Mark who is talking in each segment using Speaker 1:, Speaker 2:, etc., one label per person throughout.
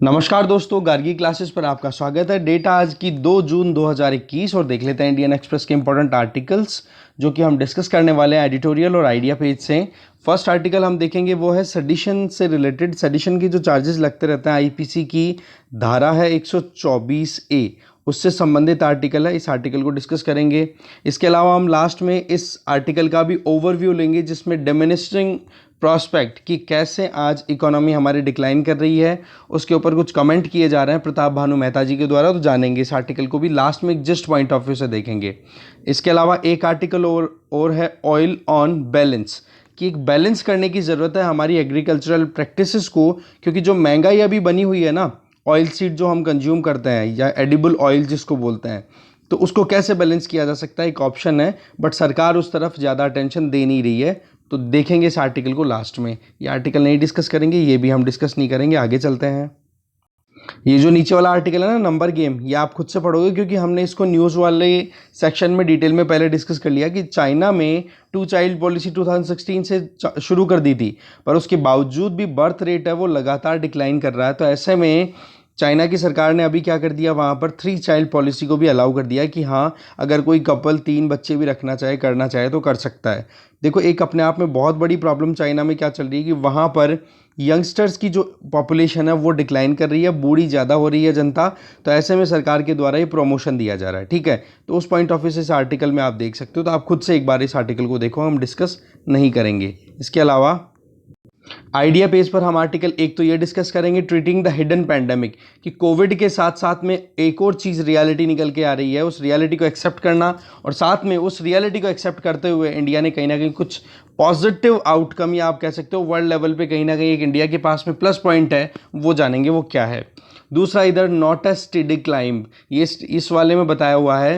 Speaker 1: नमस्कार दोस्तों, गार्गी क्लासेस पर आपका स्वागत है। डेट आज की 2 जून 2021 और देख लेते हैं इंडियन एक्सप्रेस के इंपॉर्टेंट आर्टिकल्स जो कि हम डिस्कस करने वाले हैं एडिटोरियल और आइडिया पेज से। फर्स्ट आर्टिकल हम देखेंगे वो है सेडिशन से रिलेटेड। सेडिशन की जो चार्जेस लगते रहते हैं, आईपीसी की धारा है 124A, उससे संबंधित आर्टिकल है। इस आर्टिकल को डिस्कस करेंगे। इसके अलावा हम लास्ट में इस आर्टिकल का भी ओवरव्यू लेंगे जिसमें डिमिनिशिंग प्रॉस्पेक्ट कि कैसे आज इकोनॉमी हमारी डिक्लाइन कर रही है, उसके ऊपर कुछ कमेंट किए जा रहे हैं प्रताप भानु मेहता जी के द्वारा, तो जानेंगे इस आर्टिकल को भी। लास्ट में एक जस्ट पॉइंट ऑफ व्यू से देखेंगे। इसके अलावा एक आर्टिकल और है ऑयल ऑन बैलेंस, कि एक बैलेंस करने की ज़रूरत है हमारी एग्रीकल्चरल प्रैक्टिसेस को, क्योंकि जो महंगाई अभी बनी हुई है ना, ऑयल सीड जो हम कंज्यूम करते हैं या एडिबल ऑयल जिसको बोलते हैं, तो उसको कैसे बैलेंस किया जा सकता है, एक ऑप्शन है। बट सरकार उस तरफ ज़्यादा अटेंशन दे नहीं रही है, तो देखेंगे इस आर्टिकल को लास्ट में। ये आर्टिकल नहीं डिस्कस करेंगे, ये भी हम डिस्कस नहीं करेंगे, आगे चलते हैं। ये जो नीचे वाला आर्टिकल है ना, नंबर गेम, ये आप खुद से पढ़ोगे क्योंकि हमने इसको न्यूज़ वाले सेक्शन में डिटेल में पहले डिस्कस कर लिया कि चाइना में 2 चाइल्ड पॉलिसी 2016 से शुरू कर दी थी, पर उसके बावजूद भी बर्थ रेट है वो लगातार डिक्लाइन कर रहा है। तो ऐसे में चाइना की सरकार ने अभी क्या कर दिया, वहाँ पर 3 चाइल्ड पॉलिसी को भी अलाउ कर दिया कि हाँ, अगर कोई कपल 3 बच्चे भी रखना चाहे, करना चाहे तो कर सकता है। देखो, एक अपने आप में बहुत बड़ी प्रॉब्लम चाइना में क्या चल रही है कि वहाँ पर यंगस्टर्स की जो पॉपुलेशन है वो डिक्लाइन कर रही है, बूढ़ी ज़्यादा हो रही है जनता। तो ऐसे में सरकार के द्वारा ये प्रमोशन दिया जा रहा है, ठीक है। तो उस पॉइंट ऑफ व्यू से इस आर्टिकल में आप देख सकते हो, तो आप खुद से एक बार इस आर्टिकल को देखो, हम डिस्कस नहीं करेंगे। इसके अलावा आइडिया पेज पर हम आर्टिकल 1 तो ये डिस्कस करेंगे, ट्रीटिंग द हिडन पैंडेमिक, कि कोविड के साथ साथ में एक और चीज़ रियलिटी निकल के आ रही है, उस रियलिटी को एक्सेप्ट करना, और साथ में उस रियलिटी को एक्सेप्ट करते हुए इंडिया ने कहीं ना कहीं कुछ पॉजिटिव आउटकम, या आप कह सकते हो वर्ल्ड लेवल पे कहीं ना कहीं एक इंडिया के पास में प्लस पॉइंट है, वो जानेंगे वो क्या है। दूसरा, इधर नॉट ए स्टेडी क्लाइंब, ये इस वाले में बताया हुआ है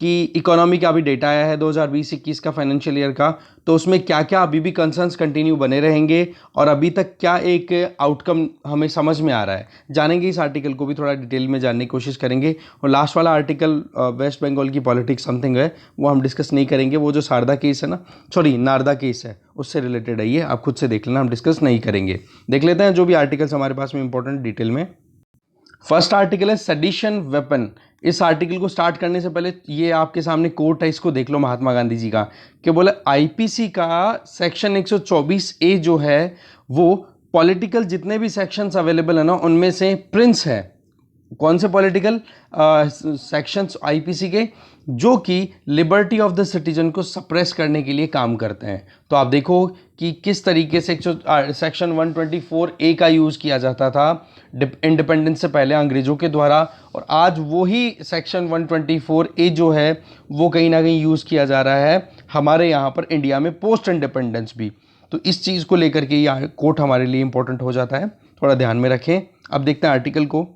Speaker 1: कि इकोनॉमी का अभी डेटा आया है 2020-21 का फाइनेंशियल ईयर का, तो उसमें क्या क्या अभी भी कंसर्न्स कंटिन्यू बने रहेंगे और अभी तक क्या एक आउटकम हमें समझ में आ रहा है, जानेंगे। इस आर्टिकल को भी थोड़ा डिटेल में जानने की कोशिश करेंगे। और लास्ट वाला आर्टिकल वेस्ट बंगाल की पॉलिटिक्स समथिंग है, वो हम डिस्कस नहीं करेंगे। वो जो शारदा केस है ना, सॉरी नारदा केस है, उससे रिलेटेड है, ये आप खुद से देख लेना, हम डिस्कस नहीं करेंगे। देख लेते हैं जो भी आर्टिकल्स हमारे पास में इंपॉर्टेंट डिटेल में। फर्स्ट आर्टिकल है सेडिशन वेपन। इस आर्टिकल को स्टार्ट करने से पहले ये आपके सामने कोट है, इसको देख लो, महात्मा गांधी जी का, कि बोले आईपीसी का सेक्शन 124A जो है वो पॉलिटिकल जितने भी सेक्शंस अवेलेबल है ना, उनमें से प्रिंस है। कौन से पॉलिटिकल सेक्शंस आईपीसी के, जो कि लिबर्टी ऑफ द सिटीजन को सप्रेस करने के लिए काम करते हैं। तो आप देखो कि किस तरीके से सेक्शन 124A का यूज़ किया जाता था इंडिपेंडेंस से पहले अंग्रेज़ों के द्वारा, और आज वही सेक्शन 124A जो है वो कहीं ना कहीं यूज़ किया जा रहा है हमारे यहाँ पर इंडिया में पोस्ट इंडिपेंडेंस भी। तो इस चीज़ को लेकर के ये कोट हमारे लिए इंपॉर्टेंट हो जाता है, थोड़ा ध्यान में रखें। अब देखते हैं आर्टिकल को।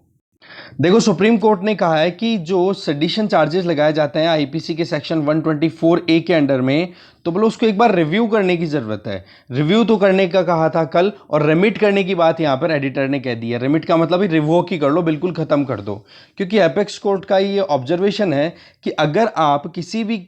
Speaker 1: देखो, सुप्रीम कोर्ट ने कहा है कि जो सेडिशन चार्जेस लगाए जाते हैं आईपीसी के सेक्शन 124A के अंडर में, तो बोलो उसको एक बार रिव्यू करने की ज़रूरत है। रिव्यू तो करने का कहा था कल, और रिमिट करने की बात यहाँ पर एडिटर ने कह दी है। रिमिट का मतलब ही रिवोक ही कर लो, बिल्कुल ख़त्म कर दो, क्योंकि एपेक्स कोर्ट का ये ऑब्जर्वेशन है कि अगर आप किसी भी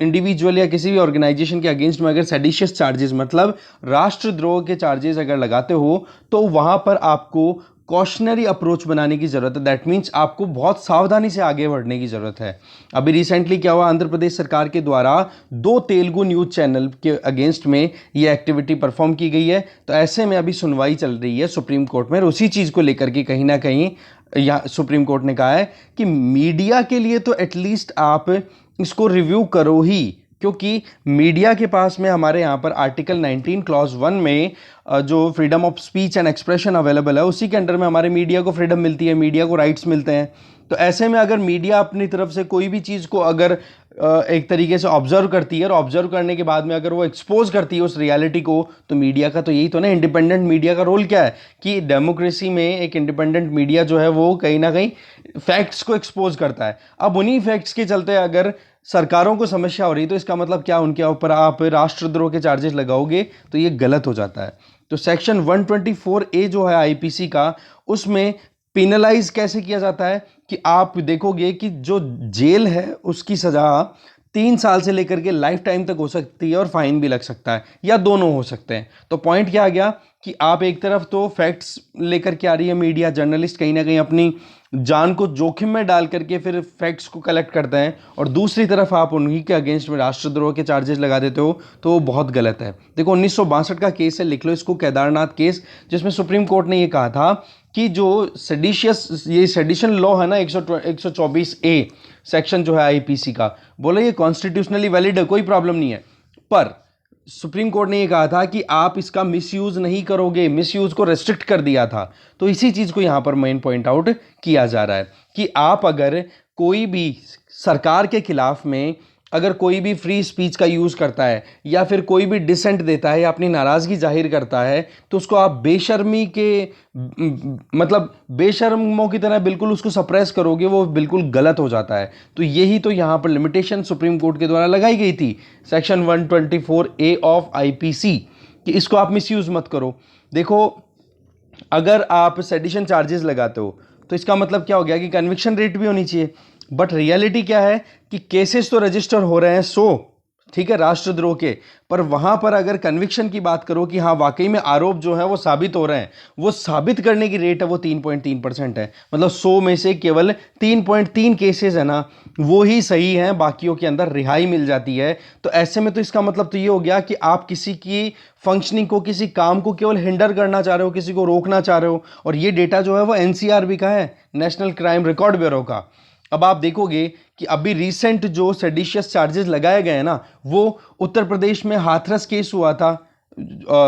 Speaker 1: इंडिविजुअल या किसी भी ऑर्गेनाइजेशन के अगेंस्ट में अगर सेडिशियस चार्जेस मतलब राष्ट्रद्रोह के चार्जेस अगर लगाते हो, तो वहाँ पर आपको कॉशनरी अप्रोच बनाने की ज़रूरत है। दैट मीन्स आपको बहुत सावधानी से आगे बढ़ने की ज़रूरत है। अभी रिसेंटली क्या हुआ, आंध्र प्रदेश सरकार के द्वारा 2 तेलुगु न्यूज़ चैनल के अगेंस्ट में ये एक्टिविटी परफॉर्म की गई है। तो ऐसे में अभी सुनवाई चल रही है सुप्रीम कोर्ट में, और उसी चीज़ को लेकर के कहीं ना कहीं यहाँ सुप्रीम कोर्ट ने कहा है कि मीडिया के लिए तो एटलीस्ट आप इसको रिव्यू करो ही, क्योंकि मीडिया के पास में हमारे यहाँ पर आर्टिकल 19 क्लॉज 1 में जो freedom of speech and expression available है, उसी के अंडर में हमारे मीडिया को फ्रीडम मिलती है, मीडिया को राइट्स मिलते हैं। तो ऐसे में अगर मीडिया अपनी तरफ से कोई भी चीज़ को अगर एक तरीके से ऑब्जर्व करती है, और ऑब्जर्व करने के बाद में अगर वो एक्सपोज करती है उस रियलिटी को, तो मीडिया का तो यही तो ना, इंडिपेंडेंट मीडिया का रोल क्या है कि डेमोक्रेसी में एक इंडिपेंडेंट मीडिया जो है वो कहीं ना कहीं फैक्ट्स को एक्सपोज करता है। अब उन्हीं फैक्ट्स के चलते अगर सरकारों को समस्या हो रही, तो इसका मतलब क्या, उनके ऊपर आप राष्ट्रद्रोह के चार्जेस लगाओगे, तो ये गलत हो जाता है। तो सेक्शन 124A जो है आईपीसी का, उसमें पिनलाइज कैसे किया जाता है कि आप देखोगे कि जो जेल है उसकी सज़ा 3 साल से लेकर के लाइफ टाइम तक हो सकती है और फाइन भी लग सकता है, या दोनों हो सकते हैं। तो पॉइंट क्या आ गया कि आप एक तरफ तो फैक्ट्स लेकर के आ रही है मीडिया, जर्नलिस्ट कहीं ना कहीं अपनी जान को जोखिम में डाल करके फिर फैक्ट्स को कलेक्ट करते हैं, और दूसरी तरफ आप उन्हीं के अगेंस्ट में राष्ट्रद्रोह के चार्जेस लगा देते हो, तो वो बहुत गलत है। देखो 1962 का केस है, लिख लो इसको, केदारनाथ केस, जिसमें सुप्रीम कोर्ट ने ये कहा था कि जो सेडिशन लॉ है ना 124A सेक्शन जो है आईपीसी का, बोला ये कॉन्स्टिट्यूशनली वैलिड है, कोई प्रॉब्लम नहीं है, पर सुप्रीम कोर्ट ने ये कहा था कि आप इसका मिसयूज नहीं करोगे, मिसयूज को रेस्ट्रिक्ट कर दिया था। तो इसी चीज को यहां पर मेन पॉइंट आउट किया जा रहा है कि आप अगर कोई भी सरकार के खिलाफ में अगर कोई भी फ्री स्पीच का यूज करता है या फिर कोई भी डिसेंट देता है या अपनी नाराजगी जाहिर करता है, तो उसको आप बेशर्मी के मतलब बेशर्मों की तरह बिल्कुल उसको सप्रेस करोगे, वो बिल्कुल गलत हो जाता है। तो यही तो यहाँ पर लिमिटेशन सुप्रीम कोर्ट के द्वारा लगाई गई थी, सेक्शन 124A ऑफ आईपीसी, कि इसको आप मिसयूज मत करो। देखो अगर आप सेडिशन चार्जेस लगाते हो तो इसका मतलब क्या हो गया कि कन्विक्शन रेट भी होनी चाहिए, बट रियलिटी क्या है कि केसेस तो रजिस्टर हो रहे हैं 100, ठीक है, राष्ट्रद्रोह के, पर वहां पर अगर कन्विक्शन की बात करो कि हाँ वाकई में आरोप जो है वो साबित हो रहे हैं, वो साबित करने की रेट है वो 3.3% है। मतलब 100 में से केवल 3.3 केसेस है ना वो ही सही हैं, बाकियों के अंदर रिहाई मिल जाती है। तो ऐसे में तो इसका मतलब तो ये हो गया कि आप किसी की फंक्शनिंग को, किसी काम को केवल हिंडर करना चाह रहे हो, किसी को रोकना चाह रहे हो। और ये डेटा जो है वो एनसीआरबी का है, नेशनल क्राइम रिकॉर्ड ब्यूरो का। अब आप देखोगे कि अभी रिसेंट जो सेडिशियस चार्जेस लगाए गए हैं ना, वो उत्तर प्रदेश में हाथरस केस हुआ था,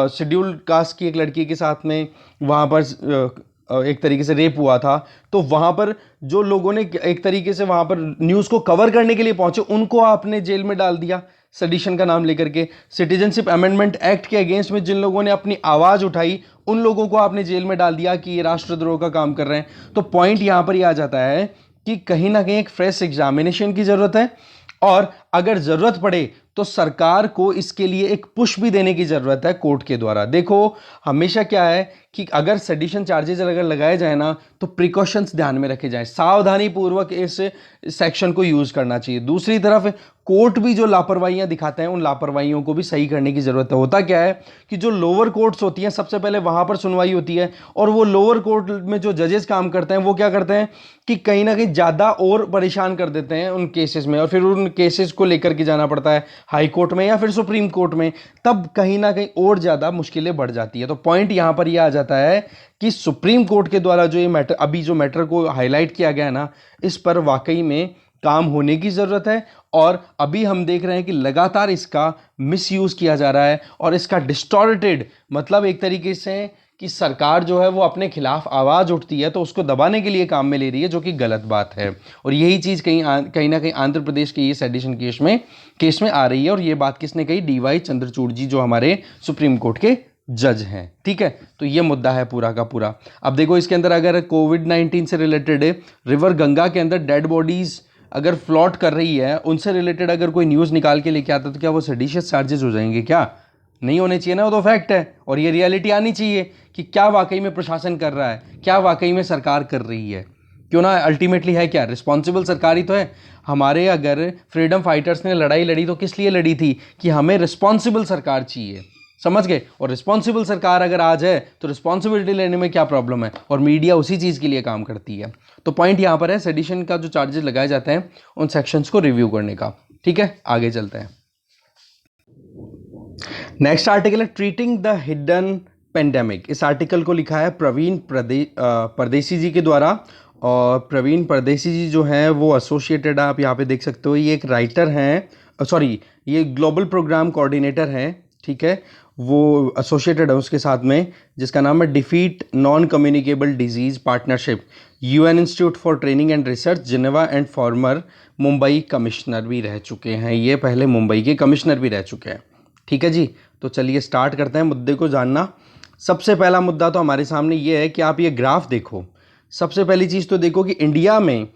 Speaker 1: शेड्यूल्ड कास्ट की एक लड़की के साथ में वहाँ पर एक तरीके से रेप हुआ था। तो वहाँ पर जो लोगों ने एक तरीके से वहाँ पर न्यूज़ को कवर करने के लिए पहुंचे, उनको आपने जेल में डाल दिया सेडिशन का नाम लेकर के। सिटीजनशिप अमेंडमेंट एक्ट के अगेंस्ट में जिन लोगों ने अपनी आवाज़ उठाई, उन लोगों को आपने जेल में डाल दिया कि ये राष्ट्रद्रोह का काम कर रहे हैं। तो पॉइंट यहाँ पर ये आ जाता है कि कहीं ना कहीं एक फ्रेश एग्जामिनेशन की जरूरत है, और अगर जरूरत पड़े तो सरकार को इसके लिए एक पुश भी देने की जरूरत है कोर्ट के द्वारा। देखो हमेशा क्या है कि अगर सेडिशन चार्जेस अगर लगाए जाए ना, तो प्रिकॉशंस ध्यान में रखे जाएं, सावधानी पूर्वक इस सेक्शन को यूज करना चाहिए। दूसरी तरफ कोर्ट भी जो लापरवाहियां दिखाते हैं, उन लापरवाहियों को भी सही करने की जरूरत है। होता क्या है कि जो लोअर कोर्ट्स होती हैं, सबसे पहले वहां पर सुनवाई होती है, और वो लोअर कोर्ट में जो जजेस काम करते हैं वो क्या करते हैं कि कहीं ना कहीं ज्यादा और परेशान कर देते हैं उन केसेस में, और फिर उन केसेस को लेकर के जाना पड़ता है हाई कोर्ट में या फिर सुप्रीम कोर्ट में, तब कहीं ना कहीं और ज्यादा मुश्किलें बढ़ जाती है। तो पॉइंट यहां पर यह आ जाता है कि सुप्रीम कोर्ट के द्वारा जो ये मैटर, अभी जो मैटर को हाईलाइट किया गया है ना, इस पर वाकई में काम होने की जरूरत है। और अभी हम देख रहे हैं कि लगातार इसका मिसयूज किया जा रहा है, और इसका डिस्टॉर्टेड मतलब एक तरीके से कि सरकार जो है वो अपने खिलाफ आवाज उठती है तो उसको दबाने के लिए काम में ले रही है, जो कि गलत बात है। और यही चीज कहीं ना कहीं आंध्र प्रदेश के ये सेडिशन केस में आ रही है। और ये बात किसने कही? डीवाई चंद्रचूड़ जी, जो हमारे सुप्रीम कोर्ट के जज हैं। ठीक है, तो ये मुद्दा है पूरा का पूरा। अब देखो इसके अंदर अगर कोविड-19 से रिलेटेड रिवर गंगा के अंदर डेड बॉडीज अगर फ्लॉट कर रही है, उनसे रिलेटेड अगर कोई न्यूज़ निकाल के लेके आता तो क्या वो सेडिशियस चार्जेस हो जाएंगे? क्या नहीं होने चाहिए ना, वो तो फैक्ट है। और ये रियलिटी आनी चाहिए कि क्या वाकई में प्रशासन कर रहा है, क्या वाकई में सरकार कर रही है। क्यों ना, अल्टीमेटली है क्या, रिस्पॉन्सिबल सरकार ही तो है। हमारे अगर फ्रीडम फाइटर्स ने लड़ाई लड़ी तो किस लिए लड़ी थी? कि हमें रिस्पॉन्सिबल सरकार चाहिए, समझ गए। और रिस्पॉन्सिबल सरकार अगर आज है तो रिस्पॉन्सिबिलिटी लेने में क्या प्रॉब्लम है? और मीडिया उसी चीज़ के लिए काम करती है। तो पॉइंट यहाँ पर है सेडिशन का जो चार्जेस लगाए जाते हैं उन सेक्शंस को रिव्यू करने का। ठीक है, आगे चलते हैं। नेक्स्ट आर्टिकल है ट्रीटिंग द हिडन पेंडेमिक। इस आर्टिकल को लिखा है प्रवीण परदेसी जी के द्वारा। और प्रवीण परदेसी जी जो हैं वो एसोसिएटेड, आप यहाँ पे देख सकते हो, ये एक राइटर हैं, सॉरी ये ग्लोबल प्रोग्राम कोऑर्डिनेटर हैं। ठीक है, वो एसोसिएटेड है उसके साथ में, जिसका नाम है defeat non communicable disease partnership, UN institute for training and research Geneva, and farmer Mumbai commissioner भी रह चुके हैं। ये पहले मुंबई के कमिश्नर भी रह चुके हैं। ठीक है जी, तो चलिए स्टार्ट करते हैं मुद्दे को जानना। सबसे पहला मुद्दा तो हमारे सामने ये है कि आप ये ग्राफ देखो। सबसे पहली चीज़ तो देखो कि इंडिया में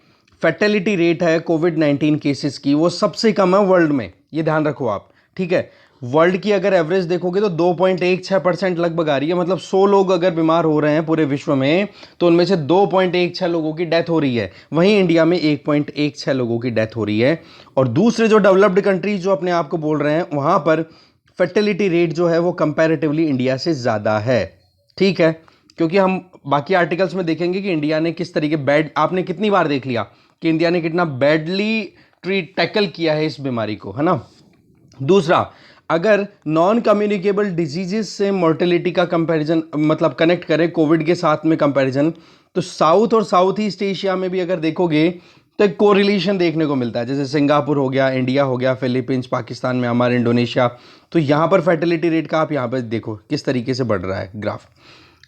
Speaker 1: फैटेलिटी रेट है कोविड-19 केसेस की, वो सबसे कम है वर्ल्ड में, ये ध्यान रखो आप। ठीक है, वर्ल्ड की अगर एवरेज देखोगे तो 2.16% लगभग आ रही है। मतलब 100 लोग अगर बीमार हो रहे हैं पूरे विश्व में तो उनमें से 2.16 लोगों की डेथ हो रही है। वहीं इंडिया में 1.16 लोगों की डेथ हो रही है। और दूसरे जो डेवलप्ड कंट्रीज जो अपने आप को बोल रहे हैं वहां पर फर्टिलिटी रेट जो है वो कंपैरेटिवली इंडिया से ज़्यादा है। ठीक है, क्योंकि हम बाकी आर्टिकल्स में देखेंगे कि इंडिया ने किस तरीके बैड, आपने कितनी बार देख लिया कि इंडिया ने कितना बैडली टैकल किया है इस बीमारी को, है ना। दूसरा, अगर नॉन कम्युनिकेबल डिजीजेस से मोर्टेलिटी का कंपैरिजन मतलब कनेक्ट करें कोविड के साथ में कंपैरिजन, तो साउथ और साउथ ईस्ट एशिया में भी अगर देखोगे तो एक कोरिलेशन देखने को मिलता है। जैसे सिंगापुर हो गया, इंडिया हो गया, फिलीपींस, पाकिस्तान, म्यांमार, इंडोनेशिया, तो यहाँ पर फर्टिलिटी रेट का आप यहाँ पर देखो किस तरीके से बढ़ रहा है ग्राफ।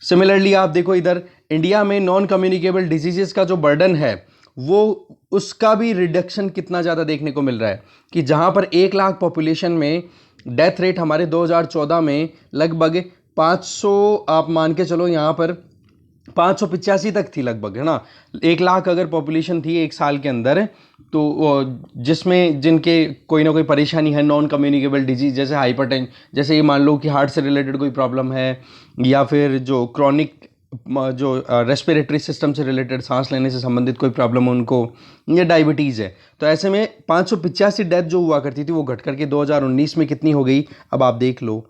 Speaker 1: सिमिलरली आप देखो इधर इंडिया में नॉन कम्युनिकेबल डिजीजेस का जो बर्डन है वो उसका भी रिडक्शन कितना ज़्यादा देखने को मिल रहा है कि जहाँ पर 1 लाख पॉपुलेशन में डेथ रेट हमारे 2014 में लगभग 500, आप मान के चलो यहाँ पर 585 तक थी लगभग, है ना। 1 लाख अगर पॉपुलेशन थी एक साल के अंदर, तो जिसमें जिनके कोई ना कोई परेशानी है, नॉन कम्युनिकेबल डिजीज, जैसे हाइपरटेंशन, जैसे ये मान लो कि हार्ट से रिलेटेड कोई प्रॉब्लम है, या फिर जो क्रॉनिक जो रेस्पिरेटरी सिस्टम से रिलेटेड, सांस लेने से संबंधित कोई प्रॉब्लम है उनको, या डायबिटीज़ है, तो ऐसे में 585 डेथ जो हुआ करती थी वो घट करके 2019 में कितनी हो गई, अब आप देख लो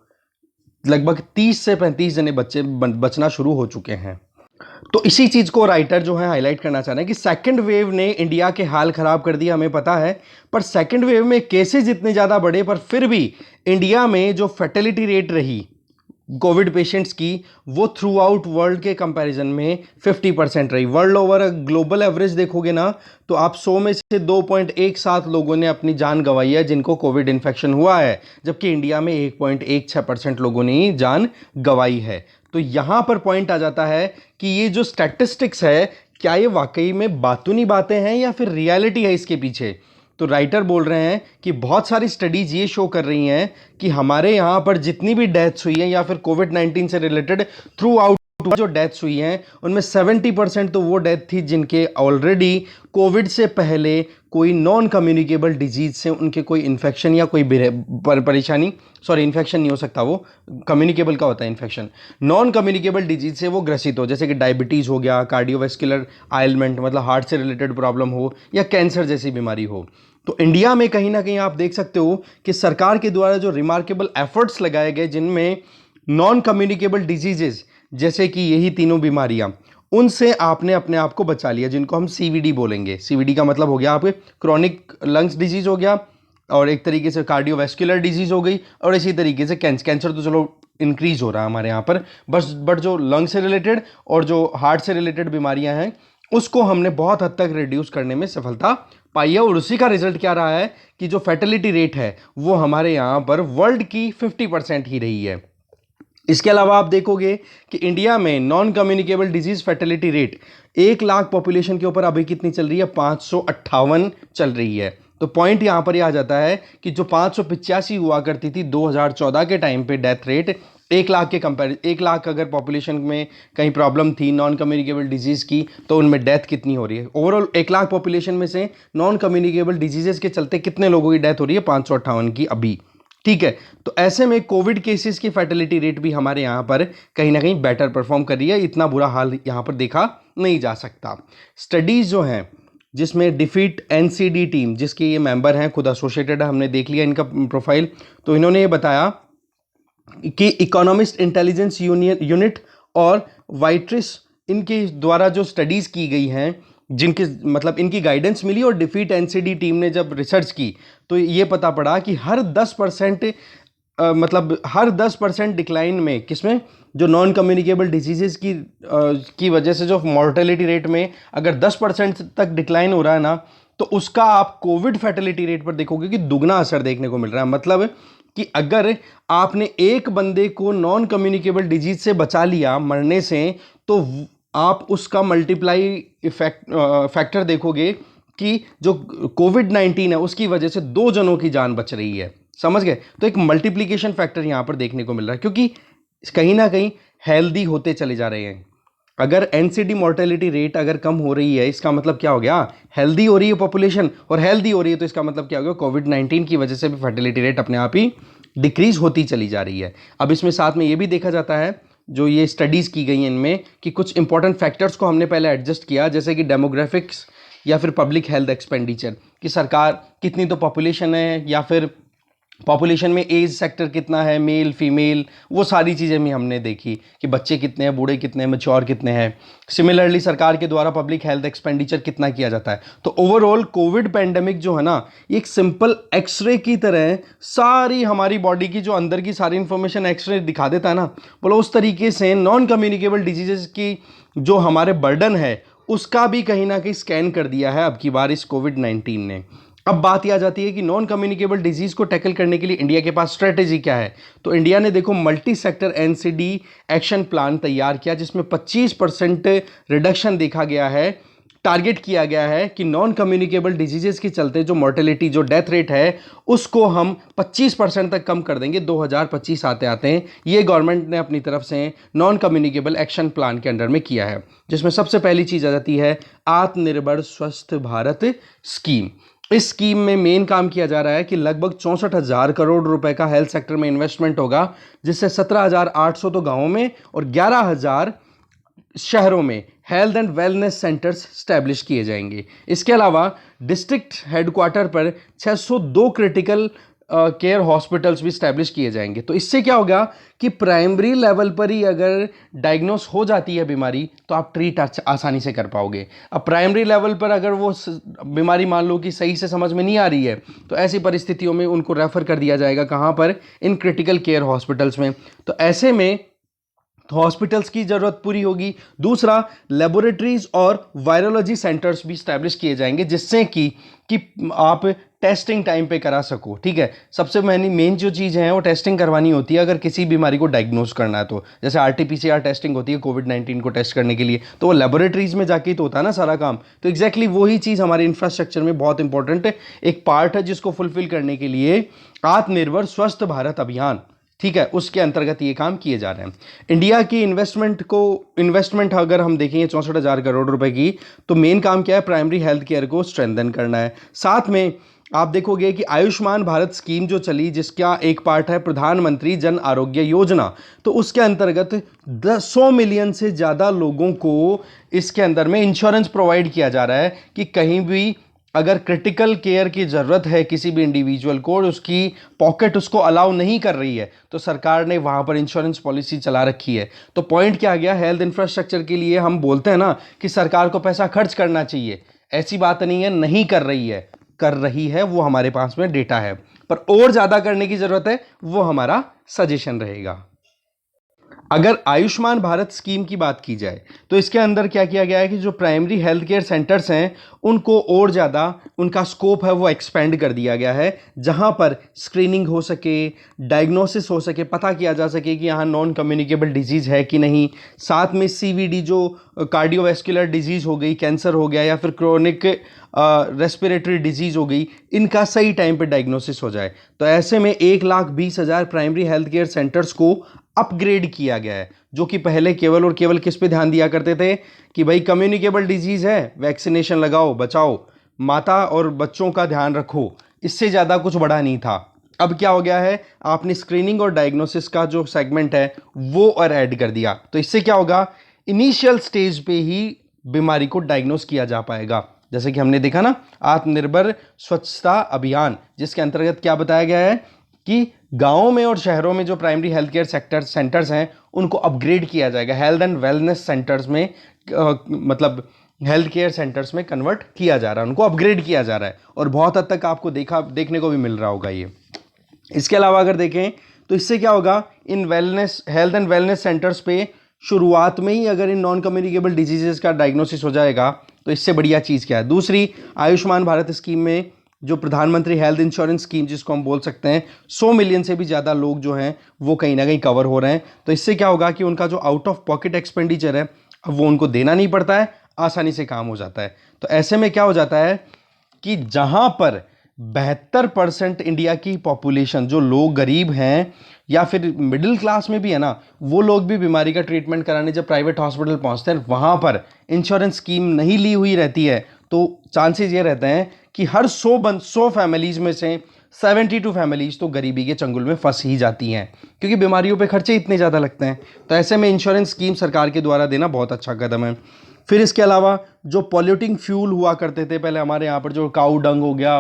Speaker 1: लगभग 30 से 35 जने बच्चे बचना शुरू हो चुके हैं। तो इसी चीज को राइटर जो है हाईलाइट करना चाह रहे हैं कि सेकंड वेव ने इंडिया के हाल खराब कर दिया, हमें पता है, पर सेकंड वेव में केसेस इतने ज्यादा बढ़े पर फिर भी इंडिया में जो फर्टिलिटी रेट रही कोविड पेशेंट्स की वो थ्रू आउट वर्ल्ड के कंपैरिजन में 50% रही। वर्ल्ड ओवर ग्लोबल एवरेज देखोगे ना तो आप 100 में से 2.17 लोगों ने अपनी जान गंवाई है जिनको कोविड इन्फेक्शन हुआ है, जबकि इंडिया में 1.16% लोगों ने ही जान गंवाई है। तो यहां पर पॉइंट आ जाता है कि ये जो स्टैटिस्टिक्स है क्या ये वाकई में बातूनी बातें हैं या फिर रियलिटी है इसके पीछे। तो राइटर बोल रहे हैं कि बहुत सारी स्टडीज ये शो कर रही हैं कि हमारे यहाँ पर जितनी भी डेथ्स हुई हैं या फिर कोविड 19 से रिलेटेड थ्रू आउट जो डेथ्स हुई हैं उनमें 70% तो वो डेथ थी जिनके ऑलरेडी कोविड से पहले कोई नॉन कम्युनिकेबल डिजीज से उनके कोई इन्फेक्शन या कोई परेशानी, सॉरी इन्फेक्शन नहीं हो सकता, वो कम्युनिकेबल का होता है इन्फेक्शन, नॉन कम्युनिकेबल डिजीज से वो ग्रसित हो, जैसे कि डायबिटीज़ हो गया, कार्डियोवैस्कुलर आइलमेंट मतलब हार्ट से रिलेटेड प्रॉब्लम हो, या कैंसर जैसी बीमारी हो। तो इंडिया में कहीं ना कहीं आप देख सकते हो कि सरकार के द्वारा जो रिमार्केबल एफर्ट्स लगाए गए जिनमें नॉन कम्युनिकेबल डिजीजेज जैसे कि यही तीनों बीमारियां, उनसे आपने अपने आप को बचा लिया, जिनको हम सीवीडी बोलेंगे। सीवीडी का मतलब हो गया आपके क्रॉनिक लंग्स डिजीज हो गया, और एक तरीके से कार्डियोवैस्कुलर डिजीज हो गई, और इसी तरीके से कैंसर तो चलो इंक्रीज हो रहा है हमारे यहाँ पर, बट जो लंग से रिलेटेड और जो हार्ट से रिलेटेड बीमारियां हैं उसको हमने बहुत हद तक रिड्यूस करने में सफलता पाई है। और उसी का रिजल्ट क्या रहा है कि जो फर्टिलिटी रेट है वो हमारे यहाँ पर वर्ल्ड की 50% ही रही है। इसके अलावा आप देखोगे कि इंडिया में non communicable disease fertility rate 1 lakh population के ऊपर अभी कितनी चल रही है, 558 चल रही है। तो पॉइंट यहां पर आ जाता है कि जो 585 हुआ करती थी 2014 के टाइम पे डेथ रेट, 1 लाख के कंपेयर 1 लाख अगर पॉपुलेशन में कहीं प्रॉब्लम थी नॉन कम्युनिकेबल डिजीज की तो उनमें डेथ कितनी हो रही है, ओवरऑल 1 लाख पॉपुलेशन में से नॉन कम्युनिकेबल डिजीजेस के चलते कितने लोगों की डेथ हो रही है, 558 की अभी। ठीक है, तो ऐसे में कोविड केसेस की फर्टिलिटी रेट भी हमारे यहाँ पर कहीं ना कहीं बेटर परफॉर्म कर रही है, इतना बुरा हाल यहाँ पर देखा नहीं जा सकता। स्टडीज जो हैं जिसमें डिफीट एनसीडी टीम जिसके ये मेंबर हैं, खुद एसोसिएटेड है, हमने देख लिया इनका प्रोफाइल, तो इन्होंने ये बताया कि इकोनॉमिस्ट इंटेलिजेंस यूनिट और वाइट्रिस इनके द्वारा जो स्टडीज की गई हैं जिनके मतलब इनकी गाइडेंस मिली और डिफीट एनसीडी टीम ने जब रिसर्च की तो ये पता पड़ा कि हर 10% मतलब हर 10% डिक्लाइन में किसमें जो नॉन कम्युनिकेबल डिजीजेस की वजह से जो मॉर्टेलिटी रेट में अगर 10% तक डिक्लाइन हो रहा है ना तो उसका आप कोविड फर्टिलिटी रेट पर देखोगे कि दुगना असर देखने को मिल रहा है। मतलब कि अगर आपने एक बंदे को नॉन कम्युनिकेबल डिजीज से बचा लिया मरने से तो आप उसका मल्टीप्लाई फैक्टर देखोगे कि जो कोविड 19 है उसकी वजह से 2 जनों की जान बच रही है। समझ गए? तो एक मल्टीप्लिकेशन फैक्टर यहां पर देखने को मिल रहा है क्योंकि कहीं ना कहीं हेल्दी होते चले जा रहे हैं। अगर एनसीडी मोर्टेलिटी रेट अगर कम हो रही है इसका मतलब क्या हो गया, हेल्दी हो रही है पॉपुलेशन, और हेल्दी हो रही है तो इसका मतलब क्या हो गया, कोविड 19 की वजह से भी फर्टिलिटी रेट अपने आप ही डिक्रीज होती चली जा रही है। अब इसमें साथ में ये भी देखा जाता है, जो ये स्टडीज़ की गई हैं इनमें, कि कुछ इंपॉर्टेंट फैक्टर्स को हमने पहले एडजस्ट किया, जैसे कि डेमोग्राफिक्स या फिर पब्लिक हेल्थ एक्सपेंडिचर, कि सरकार कितनी तो पॉपुलेशन है, या फिर पॉपुलेशन में एज सेक्टर कितना है, मेल फीमेल, वो सारी चीज़ें भी हमने देखी कि बच्चे कितने हैं, बूढ़े कितने हैं, मैच्योर कितने हैं। सिमिलरली सरकार के द्वारा पब्लिक हेल्थ एक्सपेंडिचर कितना किया जाता है। तो ओवरऑल कोविड पेंडेमिक जो है ना, एक सिंपल एक्सरे की तरह सारी हमारी बॉडी की जो अंदर की सारी इंफॉर्मेशन एक्सरे दिखा देता है ना, बोलो उस तरीके से नॉन कम्युनिकेबल डिजीजेस की जो हमारे बर्डन है उसका भी कहीं ना कहीं स्कैन कर दिया है अब की बार इस कोविड-19 ने। अब बात यह आ जाती है कि नॉन कम्युनिकेबल डिजीज को टैकल करने के लिए इंडिया के पास स्ट्रेटेजी क्या है। तो इंडिया ने देखो multi sector NCD action plan तैयार किया, जिसमें 25% रिडक्शन देखा गया है। टारगेट किया गया है कि नॉन कम्युनिकेबल डिजीजेस के चलते जो मोर्टेलिटी, जो डेथ रेट है, उसको हम 25% तक कम कर देंगे 2025 आते आते हैं। ये गवर्नमेंट ने अपनी तरफ से नॉन कम्युनिकेबल एक्शन प्लान के अंडर में किया है, जिसमें सबसे पहली चीज़ आ जाती है आत्मनिर्भर स्वस्थ भारत स्कीम। इस स्कीम में मेन काम किया जा रहा है कि लगभग 64,000 करोड़ रुपए का हेल्थ सेक्टर में इन्वेस्टमेंट होगा, जिससे 17,800 तो गांवों में और 11,000 शहरों में health and wellness centres establish किए जाएंगे। इसके अलावा डिस्ट्रिक्ट हेडक्वार्टर पर 602 क्रिटिकल केयर हॉस्पिटल्स भी स्टैब्लिश किए जाएंगे। तो इससे क्या होगा कि प्राइमरी लेवल पर ही अगर डायग्नोस हो जाती है बीमारी, तो आप ट्रीट आसानी से कर पाओगे। अब प्राइमरी लेवल पर अगर वो बीमारी मान लो कि सही से समझ में नहीं आ रही है, तो ऐसी परिस्थितियों में उनको रेफर कर दिया जाएगा कहाँ पर, इन क्रिटिकल केयर हॉस्पिटल्स में। तो ऐसे में तो हॉस्पिटल्स की ज़रूरत पूरी होगी। दूसरा, लेबोरेटरीज और वायरोलॉजी सेंटर्स भी स्टैब्लिश किए जाएंगे, जिससे कि आप टेस्टिंग टाइम पे करा सको। ठीक है, सबसे मेन जो चीज़ है वो टेस्टिंग करवानी होती है अगर किसी बीमारी को डायग्नोज करना है। तो जैसे RT-PCR टेस्टिंग होती है कोविड-19 को टेस्ट करने के लिए, तो वो लेबोरेटरीज में जाके तो होता है ना सारा काम। तो एग्जैक्टली वही चीज़ हमारे इंफ्रास्ट्रक्चर में बहुत इंपॉर्टेंट एक पार्ट है, जिसको फुलफिल करने के लिए आत्मनिर्भर स्वस्थ भारत अभियान, ठीक है, उसके अंतर्गत ये काम किए जा रहे हैं। इंडिया की इन्वेस्टमेंट अगर हम देखेंगे 64,000 करोड़ रुपए की, तो मेन काम क्या है, प्राइमरी हेल्थ केयर को स्ट्रेंथन करना है। साथ में आप देखोगे कि आयुष्मान भारत स्कीम जो चली, जिसका एक पार्ट है प्रधानमंत्री जन आरोग्य योजना, तो उसके अंतर्गत 100 मिलियन से ज़्यादा लोगों को इसके अंदर में इंश्योरेंस प्रोवाइड किया जा रहा है कि कहीं भी अगर क्रिटिकल केयर की ज़रूरत है किसी भी इंडिविजुअल को, उसकी पॉकेट उसको अलाउ नहीं कर रही है, तो सरकार ने वहाँ पर इंश्योरेंस पॉलिसी चला रखी है। तो पॉइंट क्या आ गया, हेल्थ इंफ्रास्ट्रक्चर के लिए हम बोलते हैं ना कि सरकार को पैसा खर्च करना चाहिए, ऐसी बात नहीं है, नहीं कर रही है, कर रही है, वो हमारे पास में डेटा है, पर और ज़्यादा करने की ज़रूरत है, वो हमारा सजेशन रहेगा। अगर आयुष्मान भारत स्कीम की बात की जाए, तो इसके अंदर क्या किया गया है कि जो प्राइमरी हेल्थ केयर सेंटर्स हैं, उनको और ज़्यादा उनका स्कोप है वो एक्सपेंड कर दिया गया है, जहां पर स्क्रीनिंग हो सके, डायग्नोसिस हो सके, पता किया जा सके कि यहाँ नॉन कम्युनिकेबल डिजीज़ है कि नहीं। साथ में CVD जो कार्डियोवैस्कुलर डिजीज़ हो गई, कैंसर हो गया, या फिर क्रोनिक रेस्पिरेटरी डिजीज़ हो गई, इनका सही टाइम पे डायग्नोसिस हो जाए। तो ऐसे में 1,20,000 प्राइमरी हेल्थ केयर सेंटर्स को अपग्रेड किया गया है, जो कि पहले केवल और केवल किस पे ध्यान दिया करते थे कि भाई कम्युनिकेबल डिजीज़ है, वैक्सीनेशन लगाओ, बचाओ, माता और बच्चों का ध्यान रखो, इससे ज़्यादा कुछ बड़ा नहीं था। अब क्या हो गया है, आपने स्क्रीनिंग और डायग्नोसिस का जो सेगमेंट है वो और ऐड कर दिया। तो इससे क्या होगा, इनिशियल स्टेज पे ही बीमारी को डायग्नोस किया जा पाएगा। जैसे कि हमने देखा ना आत्मनिर्भर स्वच्छता अभियान, जिसके अंतर्गत क्या बताया गया है कि गांवों में और शहरों में जो प्राइमरी हेल्थ केयर सेंटर्स हैं, उनको अपग्रेड किया जाएगा, हेल्थ एंड वेलनेस सेंटर्स में मतलब हेल्थ केयर सेंटर्स में कन्वर्ट किया जा रहा है, उनको अपग्रेड किया जा रहा है, और बहुत हद तक आपको देखने को भी मिल रहा होगा ये। इसके अलावा अगर देखें तो इससे क्या होगा, in health and wellness centres पे शुरुआत में ही अगर इन नॉन कम्युनिकेबल डिजीजेस का डायग्नोसिस हो जाएगा, तो इससे बढ़िया चीज़ क्या है। दूसरी, आयुष्मान भारत स्कीम में जो प्रधानमंत्री हेल्थ इंश्योरेंस स्कीम, जिसको हम बोल सकते हैं, 100 मिलियन से भी ज़्यादा लोग जो हैं वो कहीं ना कहीं कवर हो रहे हैं। तो इससे क्या होगा कि उनका जो आउट ऑफ पॉकेट एक्सपेंडिचर है, अब वो उनको देना नहीं पड़ता है, आसानी से काम हो जाता है। तो ऐसे में क्या हो जाता है कि जहाँ पर 72% इंडिया की पॉपुलेशन, जो लोग गरीब हैं या फिर मिडिल क्लास में भी है ना, वो लोग भी बीमारी का ट्रीटमेंट कराने जब प्राइवेट हॉस्पिटल पहुंचते हैं, वहाँ पर इंश्योरेंस स्कीम नहीं ली हुई रहती है, तो चांसेस ये रहते हैं कि हर 100 फैमिलीज़ में से 72 फैमिलीज तो गरीबी के चंगुल में फंस ही जाती हैं, क्योंकि बीमारियों पे खर्चे इतने ज़्यादा लगते हैं। तो ऐसे में इंश्योरेंस स्कीम सरकार के द्वारा देना बहुत अच्छा कदम है। फिर इसके अलावा जो पॉल्यूटिंग फ्यूल हुआ करते थे पहले हमारे यहाँ पर, जो काऊ डंग हो गया,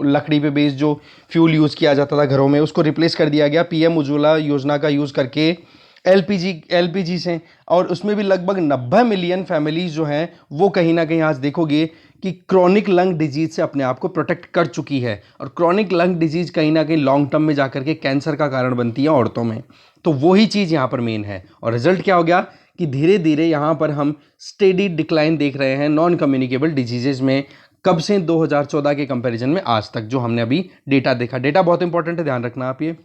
Speaker 1: लकड़ी पे बेस्ड जो फ्यूल यूज़ किया जाता था घरों में, उसको रिप्लेस कर दिया गया पीएम उज्ज्वला योजना का यूज़ करके एलपीजी से। और उसमें भी लगभग 90 मिलियन फैमिलीज जो हैं वो कहीं ना कहीं आज देखोगे कि क्रॉनिक लंग डिजीज से अपने आप को प्रोटेक्ट कर चुकी है। और क्रॉनिक लंग डिजीज कहीं ना कहीं लॉन्ग टर्म में जाकर के कैंसर का कारण बनती है औरतों में। तो वही चीज़ यहाँ पर मेन है। और रिजल्ट क्या हो गया कि धीरे धीरे यहाँ पर हम स्टेडी डिक्लाइन देख रहे हैं नॉन कम्युनिकेबल डिजीजेज में। कब से? 2014 के कंपैरिजन में आज तक जो हमने अभी डेटा देखा। डेटा बहुत इंपॉर्टेंट है, ध्यान रखना आप ये।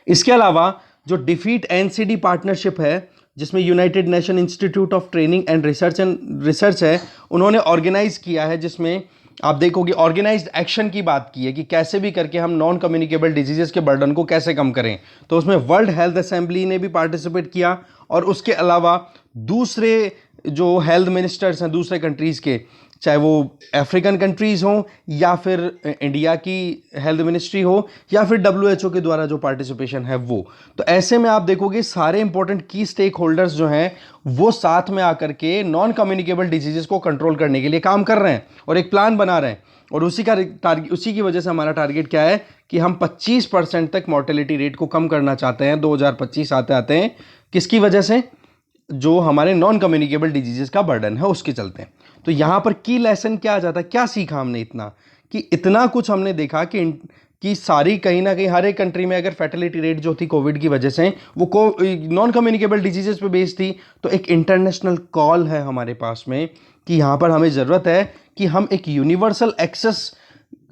Speaker 1: इसके अलावा जो डिफीट एनसीडी पार्टनरशिप है, जिसमें United nation institute of training and research है, उन्होंने ऑर्गेनाइज किया है, जिसमें आप देखोगे ऑर्गेनाइज्ड एक्शन की बात की है कि कैसे भी करके हम नॉन कम्युनिकेबल डिजीजेस के बर्डन को कैसे कम करें। तो उसमें वर्ल्ड हेल्थ असेंबली ने भी पार्टिसिपेट किया, और उसके अलावा दूसरे जो हेल्थ मिनिस्टर्स हैं दूसरे कंट्रीज़ के, चाहे वो अफ्रीकन कंट्रीज़ हों या फिर इंडिया की हेल्थ मिनिस्ट्री हो या फिर WHO के द्वारा जो पार्टिसिपेशन है वो। तो ऐसे में आप देखोगे सारे इंपॉर्टेंट की स्टेक होल्डर्स जो हैं वो साथ में आकर के नॉन कम्युनिकेबल डिजीजेस को कंट्रोल करने के लिए काम कर रहे हैं और एक प्लान बना रहे हैं। और उसी की वजह से हमारा टारगेट क्या है कि हम 25% तक मॉर्टेलिटी रेट को कम करना चाहते हैं 2025 आते आते हैं। किसकी वजह से? जो हमारे नॉन कम्युनिकेबल डिजीजेस का बर्डन है उसके चलते। तो यहाँ पर की लेसन क्या आ जाता है, क्या सीखा हमने इतना कि इतना कुछ हमने देखा कि सारी कहीं ना कहीं हर एक कंट्री में अगर फैटिलिटी रेट जो थी कोविड की वजह से वो नॉन कम्युनिकेबल डिजीजेस पे बेस्ड थी। तो एक इंटरनेशनल कॉल है हमारे पास में कि यहाँ पर हमें ज़रूरत है कि हम एक यूनिवर्सल एक्सेस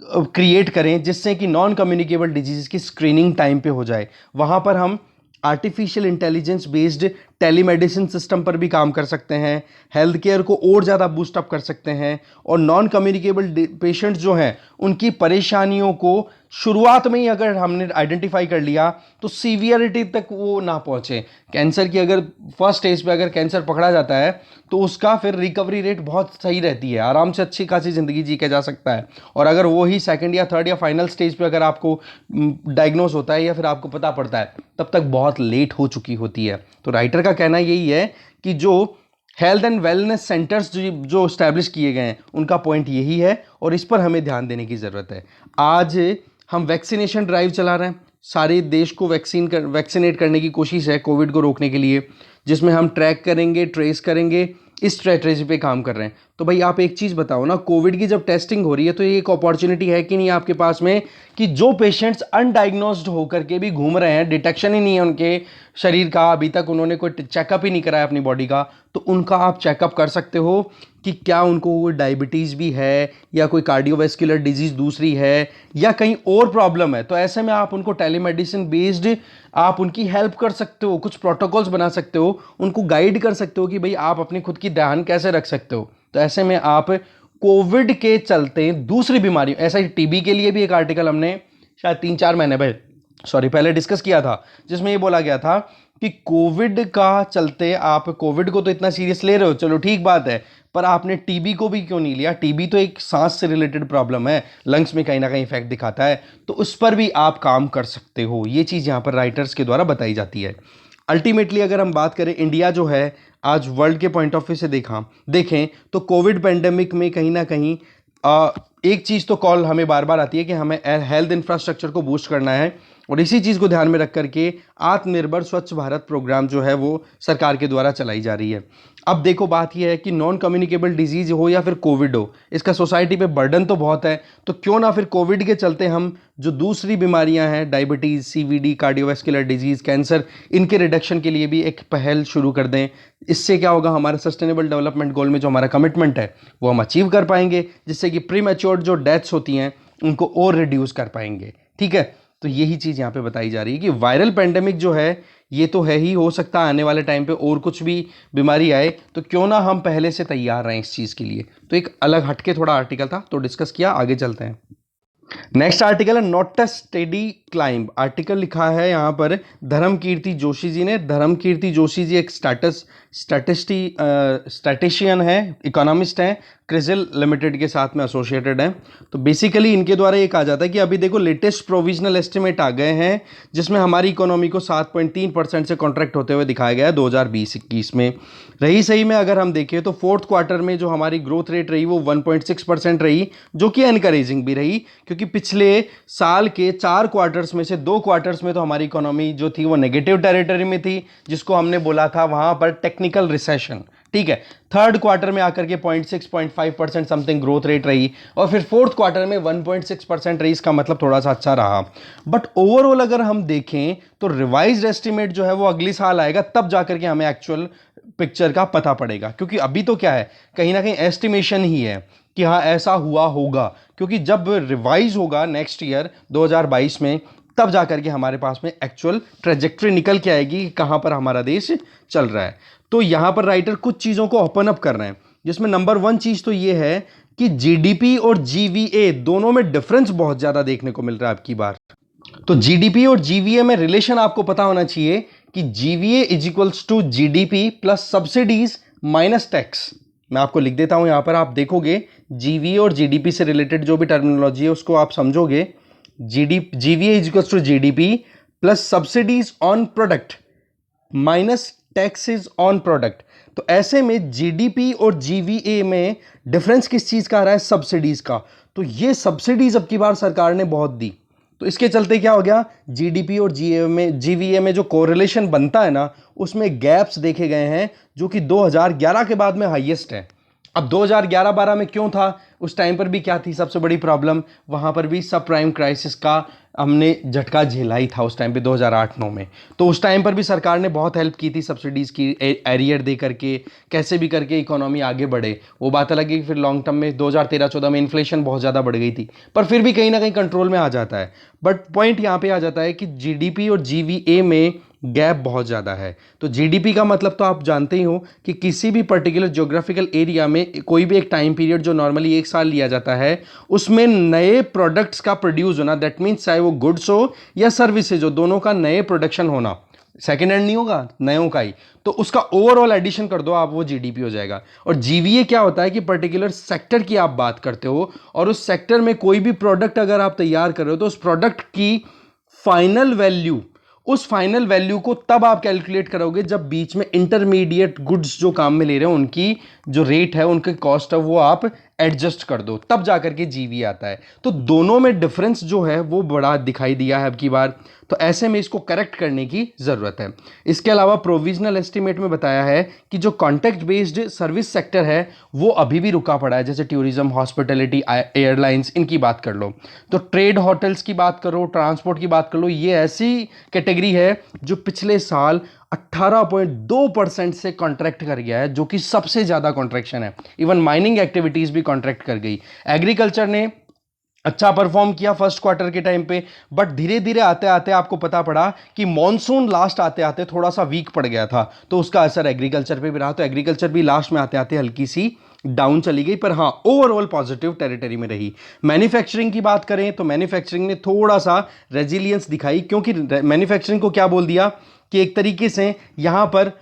Speaker 1: क्रिएट करें जिससे कि नॉन कम्युनिकेबल डिजीज़ की स्क्रीनिंग टाइम पे हो जाए। वहाँ पर हम artificial intelligence based telemedicine system पर भी काम कर सकते हैं, हेल्थ केयर को और ज़्यादा बूस्ट अप कर सकते हैं, और नॉन कम्युनिकेबल पेशेंट्स जो हैं उनकी परेशानियों को शुरुआत में ही अगर हमने आइडेंटिफाई कर लिया तो सीवियरिटी तक वो ना पहुँचे। कैंसर की अगर फर्स्ट स्टेज पे अगर कैंसर पकड़ा जाता है तो उसका फिर रिकवरी रेट बहुत सही रहती है, आराम से अच्छी खासी ज़िंदगी जी के जा सकता है। और अगर वो ही सेकंड या थर्ड या फाइनल स्टेज पे अगर आपको डायग्नोस होता है या फिर आपको पता पड़ता है तब तक बहुत लेट हो चुकी होती है। तो राइटर का कहना यही है कि जो हेल्थ एंड वेलनेस सेंटर्स जो इस्टेब्लिश किए गए हैं उनका पॉइंट यही है और इस पर हमें ध्यान देने की ज़रूरत है। आज हम वैक्सीनेशन ड्राइव चला रहे हैं, सारे देश को वैक्सीनेट करने की कोशिश है कोविड को रोकने के लिए, जिसमें हम ट्रैक करेंगे, ट्रेस करेंगे, इस स्ट्रेटजी पे काम कर रहे हैं। तो भाई आप एक चीज़ बताओ ना, कोविड की जब टेस्टिंग हो रही है तो ये एक अपॉर्चुनिटी है कि नहीं आपके पास में कि जो पेशेंट्स अनडायग्नोस्ड होकर के भी घूम रहे हैं, डिटेक्शन ही नहीं है उनके शरीर का, अभी तक उन्होंने कोई चेकअप ही नहीं कराया अपनी बॉडी का, तो उनका आप चेकअप कर सकते हो कि क्या उनको डायबिटीज़ भी है या कोई कार्डियोवैस्कुलर डिजीज़ दूसरी है या कहीं और प्रॉब्लम है। तो ऐसे में आप उनको टेलीमेडिसिन बेस्ड आप उनकी हेल्प कर सकते हो, कुछ प्रोटोकॉल्स बना सकते हो, उनको गाइड कर सकते हो कि भाई आप अपनी खुद की ध्यान कैसे रख सकते हो। तो ऐसे में आप कोविड के चलते दूसरी बीमारियों, ऐसा ही टीबी के लिए भी एक आर्टिकल हमने शायद 3-4 महीने पहले डिस्कस किया था, जिसमें ये बोला गया था कि कोविड का चलते आप कोविड को तो इतना सीरियस ले रहे हो, चलो ठीक बात है, पर आपने टीबी को भी क्यों नहीं लिया? टीबी तो एक सांस से रिलेटेड प्रॉब्लम है, लंग्स में कहीं ना कहीं इफेक्ट दिखाता है, तो उस पर भी आप काम कर सकते हो। ये चीज़ यहाँ पर राइटर्स के द्वारा बताई जाती है। अल्टीमेटली अगर हम बात करें इंडिया जो है आज वर्ल्ड के पॉइंट ऑफ व्यू से देखें तो कोविड पेंडेमिक में कहीं ना कहीं एक चीज़ तो कॉल हमें बार बार आती है कि हमें हेल्थ इंफ्रास्ट्रक्चर को बूस्ट करना है, और इसी चीज़ को ध्यान में रख करके आत्मनिर्भर स्वच्छ भारत प्रोग्राम जो है वो सरकार के द्वारा चलाई जा रही है। अब देखो बात यह है कि नॉन कम्युनिकेबल डिजीज़ हो या फिर कोविड हो, इसका सोसाइटी पे बर्डन तो बहुत है, तो क्यों ना फिर कोविड के चलते हम जो दूसरी बीमारियां हैं, diabetes, CVD, cardiovascular disease, cancer, इनके रिडक्शन के लिए भी एक पहल शुरू कर दें। इससे क्या होगा, हमारे सस्टेनेबल डेवलपमेंट गोल में जो हमारा कमिटमेंट है वो हम अचीव कर पाएंगे, जिससे कि प्रीमैच्योर जो डेथ्स होती हैं उनको और रिड्यूस कर पाएंगे। ठीक है, तो यही चीज़ यहाँ पे बताई जा रही है कि वायरल पेंडेमिक जो है ये तो है ही, हो सकता है आने वाले टाइम पे और कुछ भी बीमारी आए, तो क्यों ना हम पहले से तैयार रहें इस चीज़ के लिए। तो एक अलग हटके थोड़ा आर्टिकल था तो डिस्कस किया, आगे चलते हैं। नेक्स्ट आर्टिकल है not a steady climb. Article लिखा है यहाँ पर धर्मकीर्ति जोशी जी ने। धर्मकीर्ति जोशी जी एक स्टैटिशियन है, इकोनॉमिस्ट हैं, क्रिजिल लिमिटेड के साथ में एसोसिएटेड हैं। तो बेसिकली इनके द्वारा ये कहा जाता है कि अभी देखो लेटेस्ट प्रोविजनल एस्टिमेट आ गए हैं जिसमें हमारी इकोनॉमी को 7.3% से कॉन्ट्रैक्ट होते हुए दिखाया गया है 2020-21 में। रही सही में अगर हम देखें तो फोर्थ क्वार्टर में जो हमारी ग्रोथ रेट रही वो 1.6% रही, जो कि एनकरेजिंग भी रही, क्योंकि पिछले साल के 4 क्वार्टर्स में से 2 क्वार्टर्स में तो हमारी इकोनॉमी जो थी वो नेगेटिव टेरिटरी में थी, जिसको हमने बोला था वहां पर टेक्निकल रिसेशन। ठीक है, थर्ड क्वार्टर में आकर के 0.6-0.5% समथिंग ग्रोथ रेट रही, और फिर फोर्थ क्वार्टर में 1.6% रही। इसका मतलब थोड़ा सा अच्छा रहा। बट ओवरऑल अगर हम देखें तो रिवाइज्ड एस्टिमेट जो है वो अगली साल आएगा, तब जाकर के हमें एक्चुअल पिक्चर का पता पड़ेगा, क्योंकि अभी तो क्या है, कहीं ना कहीं एस्टिमेशन ही है कि हाँ ऐसा हुआ होगा, क्योंकि जब रिवाइज होगा नेक्स्ट ईयर 2022 में, तब जाकर के हमारे पास में एक्चुअल ट्रेजेक्ट्री निकल के आएगी कि कहां पर हमारा देश चल रहा है। तो यहां पर राइटर कुछ चीजों को ओपन अप कर रहे हैं, जिसमें नंबर 1 चीज तो ये है कि जीडीपी और जीवीए दोनों में डिफरेंस बहुत ज्यादा देखने को मिल रहा है अब की बार। तो जीडीपी और जीवीए में रिलेशन आपको पता होना चाहिए कि GVA is equals to GDP plus subsidies minus tax. मैं आपको लिख देता हूं, यहां पर आप देखोगे जीवीए और जीडीपी से रिलेटेड जो भी टर्मिनोलॉजी है उसको आप समझोगे। GVA is equals to GDP plus subsidies on product minus taxes on product. तो ऐसे में जीडीपी और जीवीए में डिफरेंस किस चीज का आ रहा है, सब्सिडीज का। तो ये सब्सिडीज अब की बार सरकार ने बहुत दी, तो इसके चलते क्या हो गया, जीडीपी और जीवीए में जो कोरिलेशन बनता है ना, उसमें गैप्स देखे गए हैं जो कि 2011 के बाद में हाईएस्ट है। अब 2011-12 में क्यों था, उस टाइम पर भी क्या थी सबसे बड़ी प्रॉब्लम, वहां पर भी सब प्राइम क्राइसिस का हमने झटका झेला ही था उस टाइम पे 2008-9 में। तो उस टाइम पर भी सरकार ने बहुत हेल्प की थी सब्सिडीज की एरियर दे करके, कैसे भी करके इकोनॉमी आगे बढ़े। वो बात अलग है कि फिर लॉन्ग टर्म में 2013-14 में इन्फ्लेशन बहुत ज़्यादा बढ़ गई थी, पर फिर भी कहीं ना कहीं कंट्रोल में आ जाता है। बट पॉइंट यहाँ पे आ जाता है कि जीडीपी और जीवीए में गैप बहुत ज़्यादा है। तो जीडीपी का मतलब तो आप जानते ही हो कि किसी भी पर्टिकुलर ज्योग्राफिकल एरिया में कोई भी एक टाइम पीरियड जो नॉर्मली 1 साल लिया जाता है, उसमें नए प्रोडक्ट्स का प्रोड्यूस होना, दैट मीन्स चाहे वो गुड्स हो या सर्विसेज हो, दोनों का नए प्रोडक्शन होना, सेकेंड हैंड नहीं होगा, नयों का ही, तो उसका ओवरऑल एडिशन कर दो आप, वो जीडीपी हो जाएगा। और जीवीए क्या होता है कि पर्टिकुलर सेक्टर की आप बात करते हो, और उस सेक्टर में कोई भी प्रोडक्ट अगर आप तैयार कर रहे हो तो उस प्रोडक्ट की फाइनल वैल्यू, उस फाइनल वैल्यू को तब आप कैलकुलेट करोगे जब बीच में इंटरमीडिएट गुड्स जो काम में ले रहे हो उनकी जो रेट है, उनके कॉस्ट है, वो आप एडजस्ट कर दो, तब जाकर के जीवी आता है। तो दोनों में डिफरेंस जो है वो बड़ा दिखाई दिया है अब की बार। तो ऐसे में इसको करेक्ट करने की जरूरत है। इसके अलावा प्रोविजनल एस्टिमेट में बताया है कि जो कॉन्टेक्ट बेस्ड सर्विस सेक्टर है वो अभी भी रुका पड़ा है, जैसे टूरिज्म, हॉस्पिटैलिटी, एयरलाइंस, इनकी बात कर लो, तो ट्रेड होटल्स की बात करो, ट्रांसपोर्ट की बात कर लो, ये ऐसी कैटेगरी है जो पिछले साल 18.2% से कॉन्ट्रैक्ट कर गया है, जो कि सबसे ज्यादा कॉन्ट्रैक्शन है। इवन माइनिंग एक्टिविटीज भी कॉन्ट्रैक्ट कर गई। एग्रीकल्चर ने अच्छा परफॉर्म किया फर्स्ट क्वार्टर के टाइम पे, बट धीरे धीरे आते आते आपको पता पड़ा कि मॉनसून लास्ट आते आते थोड़ा सा वीक पड़ गया था, तो उसका असर एग्रीकल्चर पे भी रहा। तो एग्रीकल्चर भी लास्ट में आते आते हल्की सी डाउन चली गई, पर हाँ ओवरऑल पॉजिटिव टेरिटरी में रही। मैन्युफैक्चरिंग की बात करें तो मैन्युफैक्चरिंग ने थोड़ा सा रेजिलियंस दिखाई, क्योंकि मैन्युफैक्चरिंग को क्या बोल दिया कि एक तरीके से यहां पर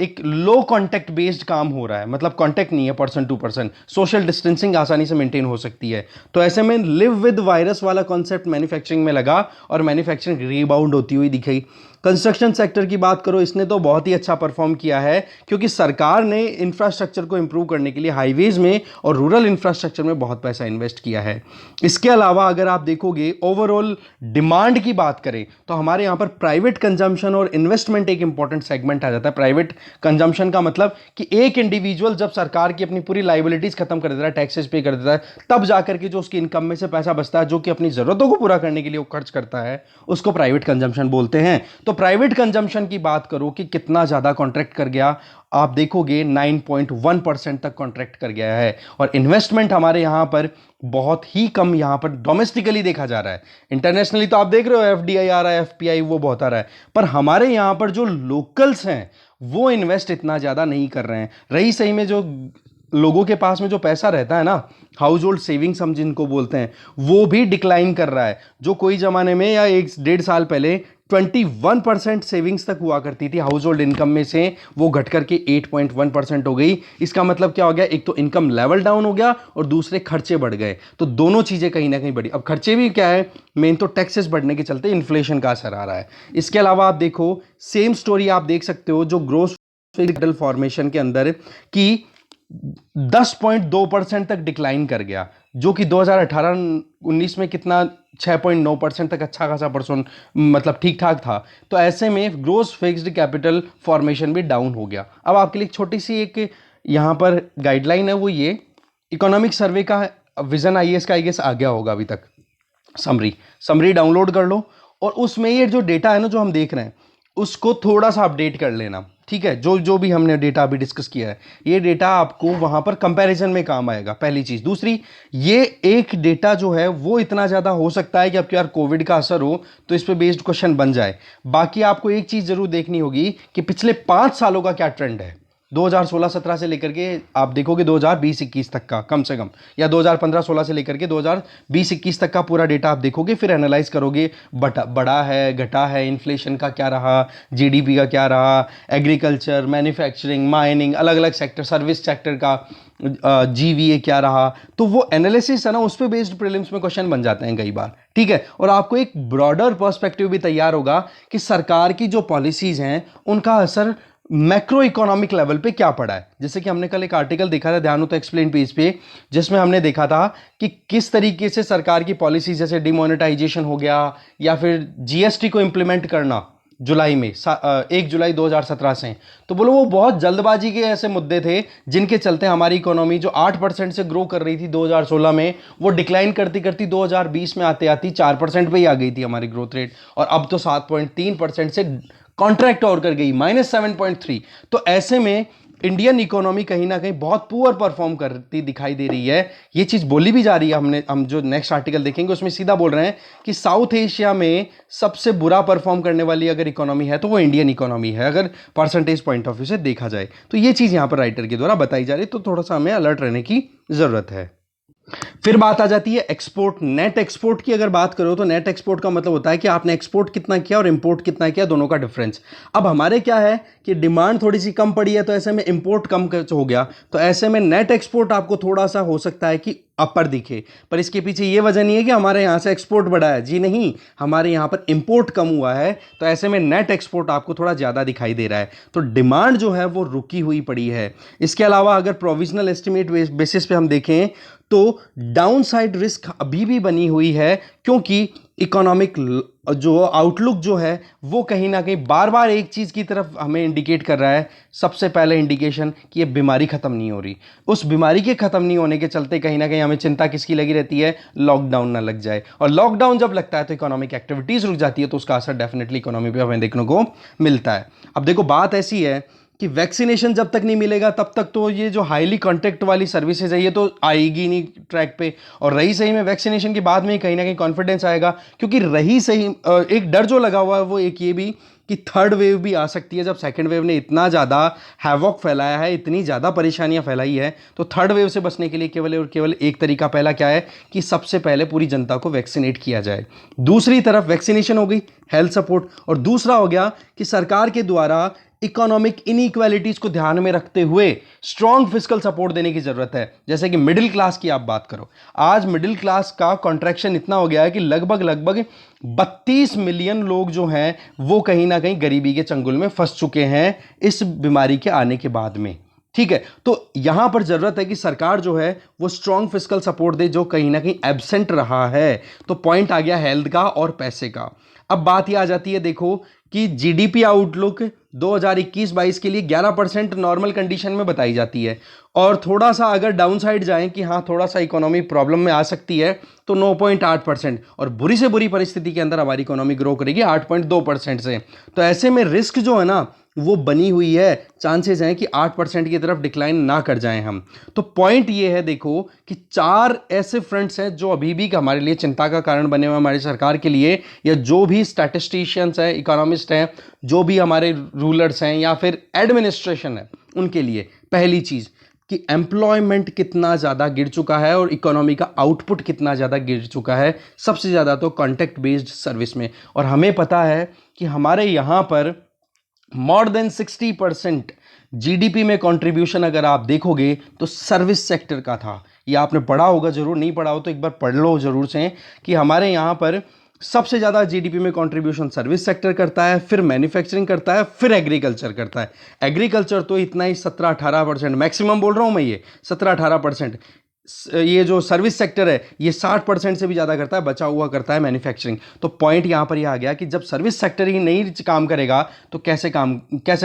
Speaker 1: एक लो कॉन्टैक्ट बेस्ड काम हो रहा है, मतलब कॉन्टैक्ट नहीं है person to person, social distancing आसानी से मेंटेन हो सकती है। तो ऐसे में लिव विद वायरस वाला कॉन्सेप्ट मैन्युफैक्चरिंग में लगा और मैन्युफैक्चरिंग रीबाउंड होती हुई दिखाई। कंस्ट्रक्शन सेक्टर की बात करो, इसने तो बहुत ही अच्छा परफॉर्म किया है, क्योंकि सरकार ने इंफ्रास्ट्रक्चर को इंप्रूव करने के लिए हाईवेज में और रूरल इंफ्रास्ट्रक्चर में बहुत पैसा इन्वेस्ट किया है। इसके अलावा अगर आप देखोगे ओवरऑल डिमांड की बात करें तो हमारे यहाँ पर प्राइवेट कंजम्पशन और इन्वेस्टमेंट एक इंपॉर्टेंट सेगमेंट आ जाता है। प्राइवेट कंजम्पशन का मतलब कि एक इंडिविजुअल जब सरकार की अपनी पूरी लाइबिलिटीज खत्म कर देता है, टैक्सेस पे कर देता है, तब जाकर के जो उसकी इनकम में से पैसा बचता है, जो कि अपनी जरूरतों को पूरा करने के लिए वो खर्च करता है, उसको प्राइवेट कंजम्पशन बोलते हैं। तो प्राइवेट कंजम्पशन की बात करो कि कितना ज्यादा कॉन्ट्रैक्ट कर गया, आप देखोगे 9.1% तक कॉन्ट्रैक्ट कर गया है। और इन्वेस्टमेंट हमारे यहां पर बहुत ही कम यहां पर डोमेस्टिकली देखा जा रहा है। इंटरनेशनली तो आप देख रहे हो एफडीआई आ रहा है, एफपीआई वो बहुत आ रहा है, पर हमारे यहां पर जो लोकल्स हैं वो इन्वेस्ट इतना ज्यादा नहीं कर रहे हैं। रही सही में जो लोगों के पास में जो पैसा रहता है ना, हाउस होल्ड सेविंग्स हम जिनको बोलते हैं, वो भी डिक्लाइन कर रहा है। जो कोई जमाने में या 1-1.5 साल पहले 21% सेविंग्स तक हुआ करती थी हाउस होल्ड इनकम में से, वो घट करके 8.1% हो गई। इसका मतलब क्या हो गया, एक तो इनकम लेवल डाउन हो गया और दूसरे खर्चे बढ़ गए। तो दोनों चीजें कहीं ना कहीं बढ़ी। अब खर्चे भी क्या है, मेन तो टैक्सेस बढ़ने के चलते इन्फ्लेशन का असर आ रहा है। इसके अलावा आप देखो सेम स्टोरी आप देख सकते हो जो ग्रोस कैपिटल फॉर्मेशन के अंदर की 10.2% तक डिक्लाइन कर गया, जो कि 2018-19 में कितना 6.9% तक अच्छा खासा परसेंट मतलब ठीक ठाक था। तो ऐसे में ग्रोस फिक्स्ड कैपिटल फॉर्मेशन भी डाउन हो गया। अब आपके लिए छोटी सी एक यहां पर गाइडलाइन है, वो ये इकोनॉमिक सर्वे का विजन आईएएस का आईएएस आ गया होगा अभी तक, समरी डाउनलोड कर लो और उसमें ये जो डेटा है ना जो हम देख रहे हैं उसको थोड़ा सा अपडेट कर लेना, ठीक है। जो जो भी हमने डेटा अभी डिस्कस किया है, ये डेटा आपको वहां पर कंपैरिजन में काम आएगा, पहली चीज। दूसरी, ये एक डेटा जो है वो इतना ज्यादा हो सकता है कि आपके यार कोविड का असर हो तो इस पे बेस्ड क्वेश्चन बन जाए। बाकी आपको एक चीज जरूर देखनी होगी कि पिछले 5 सालों का क्या ट्रेंड है, 2016-17 से लेकर के आप देखोगे 2020-21 तक का कम से कम, या 2015-16 से लेकर के 2020-21 तक का पूरा डेटा आप देखोगे, फिर एनालाइज करोगे बढ़ा है घटा है, इन्फ्लेशन का क्या रहा, जीडीपी का क्या रहा, एग्रीकल्चर, मैन्युफैक्चरिंग, माइनिंग, अलग अलग सेक्टर, सर्विस सेक्टर का जीवीए क्या रहा। तो वो एनालिसिस है ना, उस पर बेस्ड प्रीलिम्स में क्वेश्चन बन जाते हैं कई बार, ठीक है। और आपको एक ब्रॉडर पर्सपेक्टिव भी तैयार होगा कि सरकार की जो पॉलिसीज हैं उनका असर मैक्रो इकोनॉमिक लेवल पे क्या पड़ा है। जैसे कि हमने कल एक आर्टिकल देखा था ध्यान हो तो एक्सप्लेन पेज पे, जिसमें हमने देखा था कि किस तरीके से सरकार की पॉलिसी जैसे डिमोनेटाइजेशन हो गया या फिर जीएसटी को इंप्लीमेंट करना जुलाई में 1 जुलाई 2017 से, तो बोलो वो बहुत जल्दबाजी के ऐसे मुद्दे थे जिनके चलते हमारी इकोनॉमी जो 8% से ग्रो कर रही थी 2016 में, वो डिक्लाइन करती करती 2020 में आते आती 4% पे ही आ गई थी हमारी ग्रोथ रेट, और अब तो 7.3% से कॉन्ट्रैक्ट और कर गई -7.3। तो ऐसे में इंडियन इकोनॉमी कहीं ना कहीं बहुत पुअर परफॉर्म करती दिखाई दे रही है। ये चीज बोली भी जा रही है, हम जो नेक्स्ट आर्टिकल देखेंगे उसमें सीधा बोल रहे हैं कि साउथ एशिया में सबसे बुरा परफॉर्म करने वाली अगर इकोनॉमी है तो वो इंडियन इकोनॉमी है, अगर परसेंटेज पॉइंट ऑफ व्यू से देखा जाए तो। ये चीज यहां पर राइटर के द्वारा बताई जा रही है, तो थोड़ा सा हमें अलर्ट रहने की जरूरत है। फिर बात आ जाती है एक्सपोर्ट, नेट एक्सपोर्ट की अगर बात करो तो नेट एक्सपोर्ट का मतलब होता है कि आपने एक्सपोर्ट कितना किया और इंपोर्ट कितना किया, दोनों का डिफरेंस। अब हमारे क्या है कि डिमांड थोड़ी सी कम पड़ी है तो ऐसे में इंपोर्ट कम हो गया, तो ऐसे में नेट एक्सपोर्ट आपको थोड़ा सा हो सकता है कि अपर दिखे, पर इसके पीछे ये वजह नहीं है कि हमारे यहां से एक्सपोर्ट बढ़ा है, जी नहीं, हमारे यहां पर इंपोर्ट कम हुआ है, तो ऐसे में नेट एक्सपोर्ट आपको थोड़ा ज्यादा दिखाई दे रहा है। तो डिमांड जो है वो रुकी हुई पड़ी है। इसके अलावा अगर प्रोविजनल एस्टिमेट बेसिस पे हम देखें तो डाउनसाइड रिस्क अभी भी बनी हुई है, क्योंकि इकोनॉमिक जो आउटलुक जो है वो कहीं ना कहीं बार बार एक चीज की तरफ हमें इंडिकेट कर रहा है। सबसे पहले इंडिकेशन कि ये बीमारी खत्म नहीं हो रही, उस बीमारी के खत्म नहीं होने के चलते कहीं ना कहीं हमें चिंता किसकी लगी रहती है, लॉकडाउन ना लग जाए, और लॉकडाउन जब लगता है तो इकोनॉमिक एक्टिविटीज रुक जाती है, तो उसका असर डेफिनेटली इकोनॉमी पे हमें देखने को मिलता है। अब देखो बात ऐसी है कि वैक्सीनेशन जब तक नहीं मिलेगा तब तक तो ये जो हाईली कॉन्टैक्ट वाली सर्विसेज है ये तो आएगी नहीं ट्रैक पे, और रही सही में वैक्सीनेशन के बाद में कहीं ना कहीं कॉन्फिडेंस आएगा, क्योंकि रही सही एक डर जो लगा हुआ है वो एक ये भी कि थर्ड वेव भी आ सकती है। जब सेकंड वेव ने इतना ज़्यादा हैवॉक फैलाया है, इतनी ज़्यादा परेशानियां फैलाई है, तो थर्ड वेव से बचने के लिए केवल और केवल एक तरीका, पहला क्या है कि सबसे पहले पूरी जनता को वैक्सीनेट किया जाए। दूसरी तरफ वैक्सीनेशन हो गई, हेल्थ सपोर्ट, और दूसरा हो गया कि सरकार के द्वारा इकोनॉमिक इनइक्वालिटीज को ध्यान में रखते हुए स्ट्रॉन्ग फिस्कल सपोर्ट देने की जरूरत है। जैसे कि मिडिल क्लास की आप बात करो, आज मिडिल क्लास का कॉन्ट्रैक्शन इतना हो गया है कि लगभग 32 मिलियन लोग जो हैं वो कहीं ना कहीं गरीबी के चंगुल में फंस चुके हैं इस बीमारी के आने के बाद में, ठीक है। तो यहां पर जरूरत है कि सरकार जो है वो स्ट्रॉन्ग फिस्कल सपोर्ट दे, जो कहीं ना कहीं एब्सेंट रहा है। तो पॉइंट आ गया हेल्थ का और पैसे का। अब बात ही आ जाती है देखो कि जीडीपी आउटलुक 2021-22 के लिए 11% नॉर्मल कंडीशन में बताई जाती है, और थोड़ा सा अगर डाउन साइड जाएं कि हाँ थोड़ा सा इकोनॉमी प्रॉब्लम में आ सकती है तो 9.8%, और बुरी से बुरी परिस्थिति के अंदर हमारी इकोनॉमी ग्रो करेगी 8.2% से। तो ऐसे में रिस्क जो है ना वो बनी हुई है, चांसेस हैं कि 8% की तरफ डिक्लाइन ना कर जाएं हम। तो पॉइंट ये है देखो कि 4 ऐसे फ्रंट्स हैं जो अभी भी हमारे लिए चिंता का कारण बने हुए हमारी सरकार के लिए, या जो भी स्टैटिस्टिशियंस हैं, इकोनॉमिस्ट हैं, जो भी हमारे रूलर्स हैं या फिर एडमिनिस्ट्रेशन है उनके लिए। पहली चीज कि एम्प्लॉयमेंट कितना ज़्यादा गिर चुका है और इकोनॉमी का आउटपुट कितना ज़्यादा गिर चुका है, सबसे ज़्यादा तो कॉन्टैक्ट बेस्ड सर्विस में। और हमें पता है कि हमारे यहाँ पर मोर देन 60% जीडीपी में कंट्रीब्यूशन अगर आप देखोगे तो सर्विस सेक्टर का था। ये आपने पढ़ा होगा, जरूर नहीं पढ़ा हो तो एक बार पढ़ लो जरूर से, कि हमारे यहाँ पर सबसे ज़्यादा जीडीपी में कंट्रीब्यूशन सर्विस सेक्टर करता है, फिर मैन्युफैक्चरिंग करता है, फिर एग्रीकल्चर करता है। एग्रीकल्चर तो इतना ही 17-18% मैक्सिमम बोल रहा हूँ मैं, ये 17-18%। ये जो सर्विस सेक्टर है ये 60% से भी ज़्यादा करता है, बचा हुआ करता है मैन्युफैक्चरिंग। तो पॉइंट यहाँ पर ये आ गया कि जब सर्विस सेक्टर ही नहीं काम करेगा तो कैसे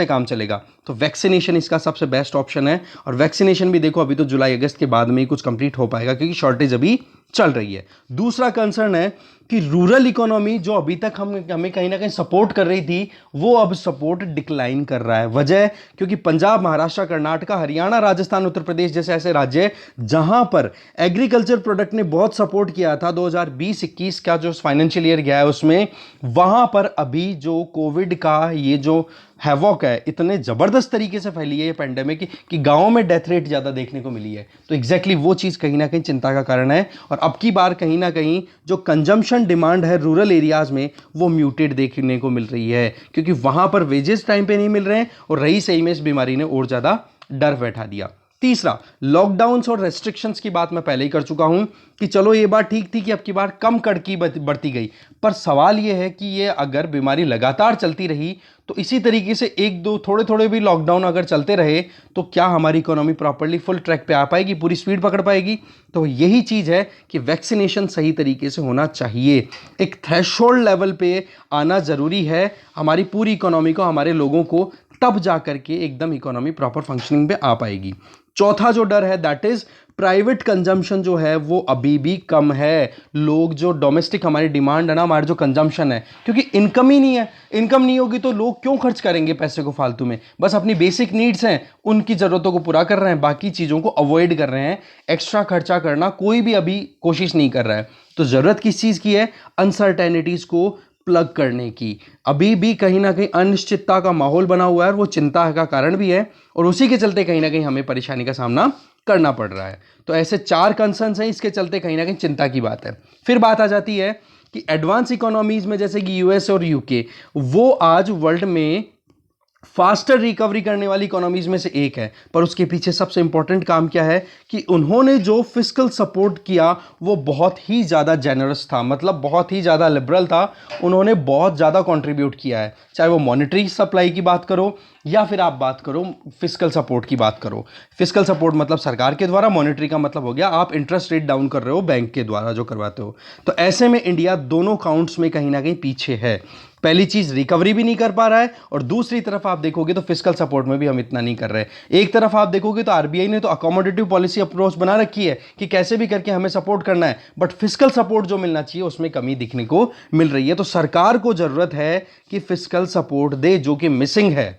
Speaker 1: काम चलेगा। तो वैक्सीनेशन इसका सबसे बेस्ट ऑप्शन है। और वैक्सीनेशन भी देखो अभी तो जुलाई अगस्त के बाद में ही कुछ कंप्लीट हो पाएगा क्योंकि शॉर्टेज अभी चल रही है। दूसरा कंसर्न है कि रूरल इकोनॉमी जो अभी तक हमें कहीं ना कहीं सपोर्ट कर रही थी वो अब सपोर्ट डिक्लाइन कर रहा है। वजह क्योंकि पंजाब, महाराष्ट्र, कर्नाटका, हरियाणा, राजस्थान, उत्तर प्रदेश जैसे ऐसे राज्य जहां पर एग्रीकल्चर प्रोडक्ट ने बहुत सपोर्ट किया था 2020-21 का जो फाइनेंशियल ईयर गया है उसमें, वहां पर अभी जो कोविड का ये जो हैवॉक है इतने जबरदस्त तरीके से फैली है ये पेंडेमिक कि गांवों में डेथ रेट ज्यादा देखने को मिली है। तो एग्जैक्टली वो चीज कहीं ना कहीं चिंता का कारण है। और अब की बार कहीं ना कहीं जो कंजम्पशन डिमांड है रूरल एरियाज में वो म्यूटेड देखने को मिल रही है क्योंकि वहां पर वेजेस टाइम पे नहीं मिल रहे हैं और रही सही में इस बीमारी ने और ज्यादा डर बैठा दिया। तीसरा, लॉकडाउन्स और रेस्ट्रिक्शंस की बात मैं पहले ही कर चुका हूं कि चलो ये बात ठीक थी कि अब की बार कम कड़की बढ़ती गई, पर सवाल ये है कि ये अगर बीमारी लगातार चलती रही तो इसी तरीके से एक दो थोड़े थोड़े भी लॉकडाउन अगर चलते रहे तो क्या हमारी इकोनॉमी प्रॉपर्ली फुल ट्रैक पे आ पाएगी, पूरी स्पीड पकड़ पाएगी? तो यही चीज है कि वैक्सीनेशन सही तरीके से होना चाहिए, एक थ्रेशोल्ड लेवल पे आना जरूरी है हमारी पूरी इकोनॉमी को, हमारे लोगों को, तब जाकर के एकदम इकोनॉमी प्रॉपर फंक्शनिंग पे आ पाएगी। चौथा जो डर है दैट इज प्राइवेट कंजम्पशन जो है वो अभी भी कम है। लोग जो डोमेस्टिक हमारी डिमांड है ना, हमारा जो कंजम्पशन है, क्योंकि इनकम ही नहीं है, इनकम नहीं होगी तो लोग क्यों खर्च करेंगे पैसे को फालतू में? बस अपनी बेसिक नीड्स हैं उनकी ज़रूरतों को पूरा कर रहे हैं, बाकी चीज़ों को अवॉइड कर रहे हैं। एक्स्ट्रा खर्चा करना कोई भी अभी कोशिश नहीं कर रहा है। तो ज़रूरत किस चीज़ की है? अनसर्टेनिटीज़ को प्लग करने की। अभी भी कहीं ना कहीं अनिश्चितता का माहौल बना हुआ है और वो चिंता का कारण भी है और उसी के चलते कहीं ना कहीं हमें परेशानी का सामना करना पड़ रहा है। तो ऐसे 4 कंसर्न्स हैं, इसके चलते कहीं ना कहीं चिंता की बात है। फिर बात आ जाती है कि एडवांस इकोनॉमीज में जैसे कि यूएस और यूके, वो आज वर्ल्ड में फास्टर रिकवरी करने वाली इकोनॉमीज में से एक है, पर उसके पीछे सबसे इंपॉर्टेंट काम क्या है कि उन्होंने जो फिस्कल सपोर्ट किया वो बहुत ही ज़्यादा जेनरस था, मतलब बहुत ही ज़्यादा लिबरल था। उन्होंने बहुत ज़्यादा कंट्रीब्यूट किया है, चाहे वो मॉनेटरी सप्लाई की बात करो या फिर आप बात करो फिस्कल सपोर्ट की बात करो। फिस्कल सपोर्ट मतलब सरकार के द्वारा, मॉनेटरी का मतलब हो गया आप इंटरेस्ट रेट डाउन कर रहे हो बैंक के द्वारा जो करवाते हो। तो ऐसे में इंडिया दोनों काउंट्स में कहीं ना कहीं पीछे है। पहली चीज रिकवरी भी नहीं कर पा रहा है और दूसरी तरफ आप देखोगे तो फिस्कल सपोर्ट में भी हम इतना नहीं कर रहे। एक तरफ आप देखोगे तो आरबीआई ने तो अकोमोडेटिव पॉलिसी अप्रोच बना रखी है कि कैसे भी करके हमें सपोर्ट करना है, बट फिस्कल सपोर्ट जो मिलना चाहिए उसमें कमी दिखने को मिल रही है। तो सरकार को जरूरत है कि फिस्कल सपोर्ट दे जो कि मिसिंग है।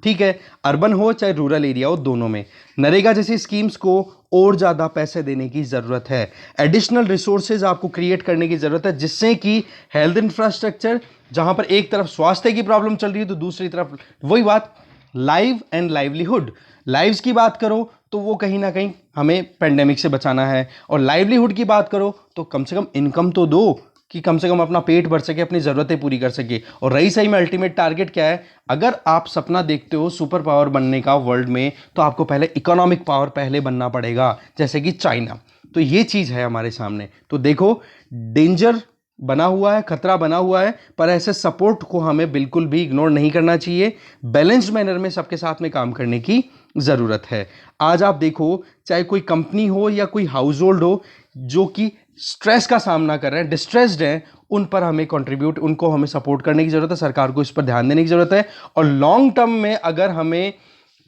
Speaker 1: ठीक है, अर्बन हो चाहे रूरल एरिया हो, दोनों में नरेगा जैसी स्कीम्स को और ज़्यादा पैसे देने की ज़रूरत है। एडिशनल रिसोर्सेज आपको क्रिएट करने की ज़रूरत है जिससे कि हेल्थ इंफ्रास्ट्रक्चर, जहां पर एक तरफ स्वास्थ्य की प्रॉब्लम चल रही है तो दूसरी तरफ वही बात लाइव एंड लाइवलीहुड, लाइव्स की बात करो तो वो कहीं ना कहीं हमें पेंडेमिक से बचाना है, और लाइवलीहुड की बात करो तो कम से कम इनकम तो दो कि कम से कम अपना पेट भर सके, अपनी ज़रूरतें पूरी कर सके। और रही सही में अल्टीमेट टारगेट क्या है, अगर आप सपना देखते हो सुपर पावर बनने का वर्ल्ड में तो आपको पहले इकोनॉमिक पावर पहले बनना पड़ेगा, जैसे कि चाइना। तो ये चीज़ है हमारे सामने। तो देखो डेंजर बना हुआ है, खतरा बना हुआ है, पर ऐसे सपोर्ट को हमें बिल्कुल भी इग्नोर नहीं करना चाहिए। बैलेंस्ड मैनर में सबके साथ में काम करने की ज़रूरत है। आज आप देखो चाहे कोई कंपनी हो या कोई हाउस होल्ड हो जो कि स्ट्रेस का सामना कर रहे हैं, डिस्ट्रेस्ड हैं, उन पर हमें कंट्रीब्यूट, उनको हमें सपोर्ट करने की ज़रूरत है। सरकार को इस पर ध्यान देने की ज़रूरत है। और लॉन्ग टर्म में अगर हमें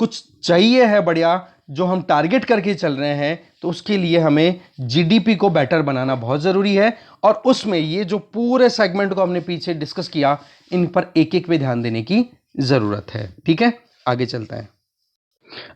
Speaker 1: कुछ चाहिए है बढ़िया जो हम टारगेट करके चल रहे हैं तो उसके लिए हमें जीडीपी को बेटर बनाना बहुत ज़रूरी है। और उसमें ये जो पूरे सेगमेंट को हमने पीछे डिस्कस किया, इन पर एक एक पे ध्यान देने की ज़रूरत है। ठीक है, आगे चलता है।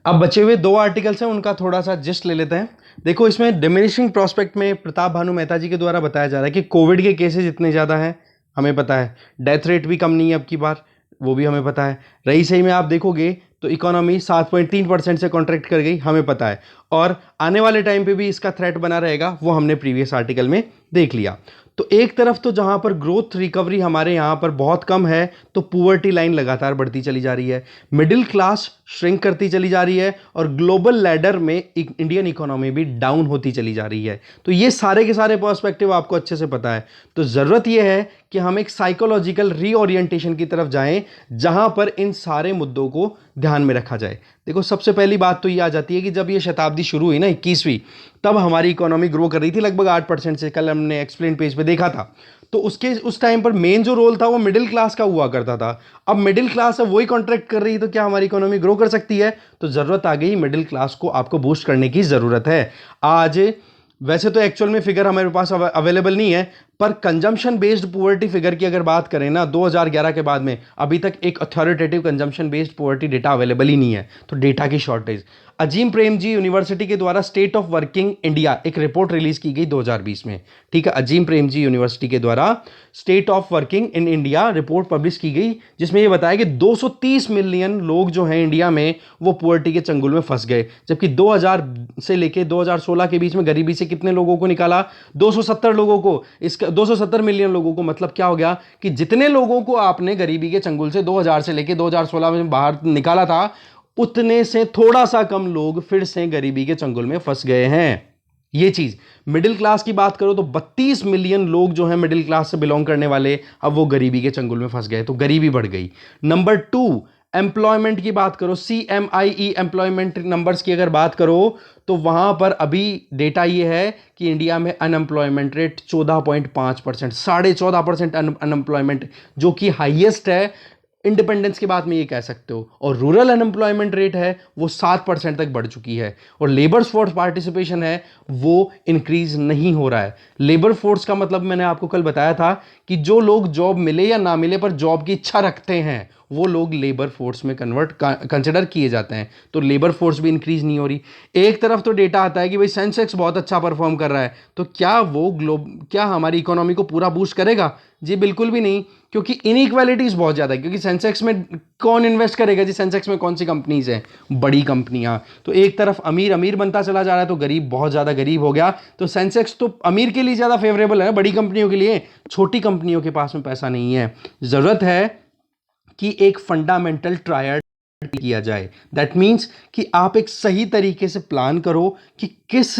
Speaker 1: अब बचे हुए 2 आर्टिकल्स हैं, उनका थोड़ा सा जिस्ट ले लेते हैं। देखो इसमें डिमिनिशिंग प्रोस्पेक्ट में प्रताप भानु मेहता जी के द्वारा बताया जा रहा है कि कोविड के केसेस इतने ज़्यादा हैं, हमें पता है डेथ रेट भी कम नहीं है अब की बार, वो भी हमें पता है। रही सही में आप देखोगे तो इकोनॉमी 7.3% से कॉन्ट्रैक्ट कर गई, हमें पता है, और आने वाले टाइम पे भी इसका थ्रेट बना रहेगा, वो हमने प्रीवियस आर्टिकल में देख लिया। तो एक तरफ तो जहां पर ग्रोथ रिकवरी हमारे यहां पर बहुत कम है, तो पुअर्टी लाइन लगातार बढ़ती चली जा रही है, मिडिल क्लास श्रिंक करती चली जा रही है, और ग्लोबल लैडर में इंडियन इकोनॉमी भी डाउन होती चली जा रही है। तो ये सारे के सारे पर्सपेक्टिव आपको अच्छे से पता है। तो जरूरत यह है कि हम एक साइकोलॉजिकल रीओरिएंटेशन की तरफ जाएं, जहां पर इन सारे मुद्दों को ध्यान में रखा जाए। देखो, सबसे पहली बात तो ये आ जाती है कि जब ये शताब्दी शुरू हुई ना, 21वीं, तब हमारी इकोनॉमी ग्रो कर रही थी लगभग 8% से, कल हमने एक्सप्लेन पेज पे देखा था। तो उस टाइम पर मेन जो रोल था वो मिडिल क्लास का हुआ करता था। अब मिडिल क्लास है वही कॉन्ट्रैक्ट कर रही है, तो क्या हमारी इकोनॉमी ग्रो कर सकती है? तो जरूरत आ गई, मिडिल क्लास को आपको बूस्ट करने की जरूरत है। आज वैसे तो एक्चुअल में फिगर हमारे पास अवेलेबल नहीं है, पर कंजम्पशन बेस्ड पुअर्टी फिगर की अगर बात करें ना, 2011 के बाद में अभी तक एक authoritative consumption based poverty data available ही नहीं है। तो डेटा की शॉर्टेज। अजीम प्रेमजी यूनिवर्सिटी के द्वारा स्टेट ऑफ वर्किंग इंडिया एक रिपोर्ट रिलीज की गई 2020 में, ठीक है, अजीम प्रेमजी यूनिवर्सिटी के द्वारा state of working in India report publish की गई, जिसमें यह बताया कि 230 मिलियन लोग जो हैं इंडिया में वो पुअर्टी के चंगुल में फंस गए, जबकि 2000 से लेके 2016 के बीच में गरीबी से कितने लोगों को निकाला? 270 लोगों को। इसका 270 मिलियन लोगों को, मतलब क्या हो गया कि जितने लोगों को आपने गरीबी के चंगुल से 2000 से लेके 2016 में बाहर निकाला था, उतने से थोड़ा सा कम लोग फिर से गरीबी के चंगुल में फंस गए हैं। ये चीज मिडिल क्लास की बात करो तो 32 मिलियन लोग जो हैं मिडिल क्लास से बिलोंग करने वाले, अब वो गरीबी के चंगुल में फंस गए, तो गरीबी बढ़ गई। नंबर 2, एम्प्लॉयमेंट की बात करो, CMIE एम्प्लॉयमेंट नंबर्स की अगर बात करो, तो वहां पर अभी डेटा ये है कि इंडिया में अनएम्प्लॉयमेंट रेट 14.5%, 14.5% अनएम्प्लॉयमेंट, जो कि हाईएस्ट है इंडिपेंडेंस के बाद में, ये कह सकते हो। और रूरल अनएम्प्लॉयमेंट रेट है वो 7% तक बढ़ चुकी है, और लेबर फोर्स पार्टिसिपेशन है वो इंक्रीज नहीं हो रहा है। लेबर फोर्स का मतलब मैंने आपको कल बताया था कि जो लोग जॉब मिले या ना मिले पर जॉब की इच्छा रखते हैं, वो लोग लेबर फोर्स में कंसिडर किए जाते हैं। तो लेबर फोर्स भी इंक्रीज नहीं हो रही। एक तरफ तो डेटा आता है कि भाई सेंसेक्स बहुत अच्छा परफॉर्म कर रहा है, तो क्या हमारी इकोनॉमी को पूरा बूस्ट करेगा? जी बिल्कुल भी नहीं, क्योंकि इनइक्वालिटीज बहुत ज्यादा है। क्योंकि सेंसेक्स में कौन इन्वेस्ट करेगा जी? सेंसेक्स में कौन सी कंपनीज हैं? बड़ी कंपनियां। तो एक तरफ अमीर अमीर बनता चला जा रहा है, तो गरीब बहुत ज्यादा गरीब हो गया। तो सेंसेक्स तो अमीर के लिए ज्यादा फेवरेबल है, बड़ी कंपनियों के लिए। छोटी कंपनियों के पास में पैसा नहीं है। जरूरत है कि एक फंडामेंटल ट्रायड किया जाए। दैट मीन्स कि आप एक सही तरीके से प्लान करो कि किस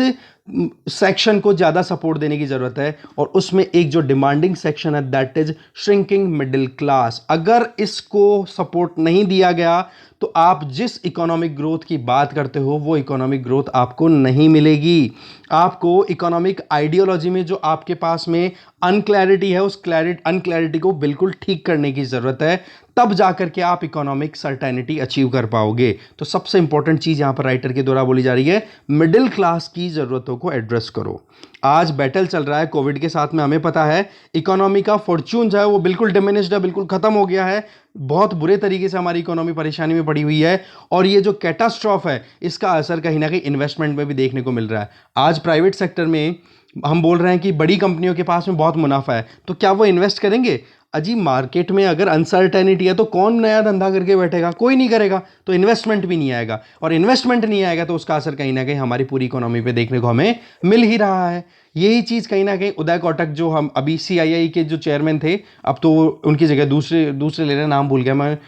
Speaker 1: सेक्शन को ज्यादा सपोर्ट देने की जरूरत है, और उसमें एक जो डिमांडिंग सेक्शन है that is shrinking middle class. अगर इसको सपोर्ट नहीं दिया गया तो आप जिस इकोनॉमिक ग्रोथ की बात करते हो वो इकोनॉमिक ग्रोथ आपको नहीं मिलेगी। आपको इकोनॉमिक आइडियोलॉजी में जो आपके पास में अनक्लैरिटी है, उस अनक्लैरिटी को बिल्कुल ठीक करने की जरूरत है, तब जाकर के आप इकोनॉमिक सर्टेनिटी अचीव कर पाओगे। तो सबसे इंपॉर्टेंट चीज यहां पर राइटर के द्वारा बोली जा रही है, मिडिल क्लास की जरूरतों को एड्रेस करो। आज बैटल चल रहा है कोविड के साथ में, हमें पता है इकोनॉमी का फॉर्च्यून जो है वो बिल्कुल डिमिनिश्ड है, बिल्कुल खत्म हो गया है। बहुत बुरे तरीके से हमारी इकोनॉमी परेशानी में पड़ी हुई है, और ये जो कैटास्ट्रॉफ है इसका असर कहीं ना कहीं इन्वेस्टमेंट में भी देखने को मिल रहा है। आज प्राइवेट सेक्टर में हम बोल रहे हैं कि बड़ी कंपनियों के पास में बहुत मुनाफा है, तो क्या वो इन्वेस्ट करेंगे? अजी मार्केट में अगर अनसर्टेनिटी है तो कौन नया धंधा करके बैठेगा? कोई नहीं करेगा, तो इन्वेस्टमेंट भी नहीं आएगा, और इन्वेस्टमेंट नहीं आएगा तो उसका असर कहीं ना कहीं हमारी पूरी इकोनॉमी पे देखने को हमें मिल ही रहा है। यही चीज कहीं ना कहीं उदय कोटक, जो हम अभी CII के जो चेयरमैन थे, अब तो उनकी जगह दूसरे ले रहे हैं, नाम भूल गया मैं,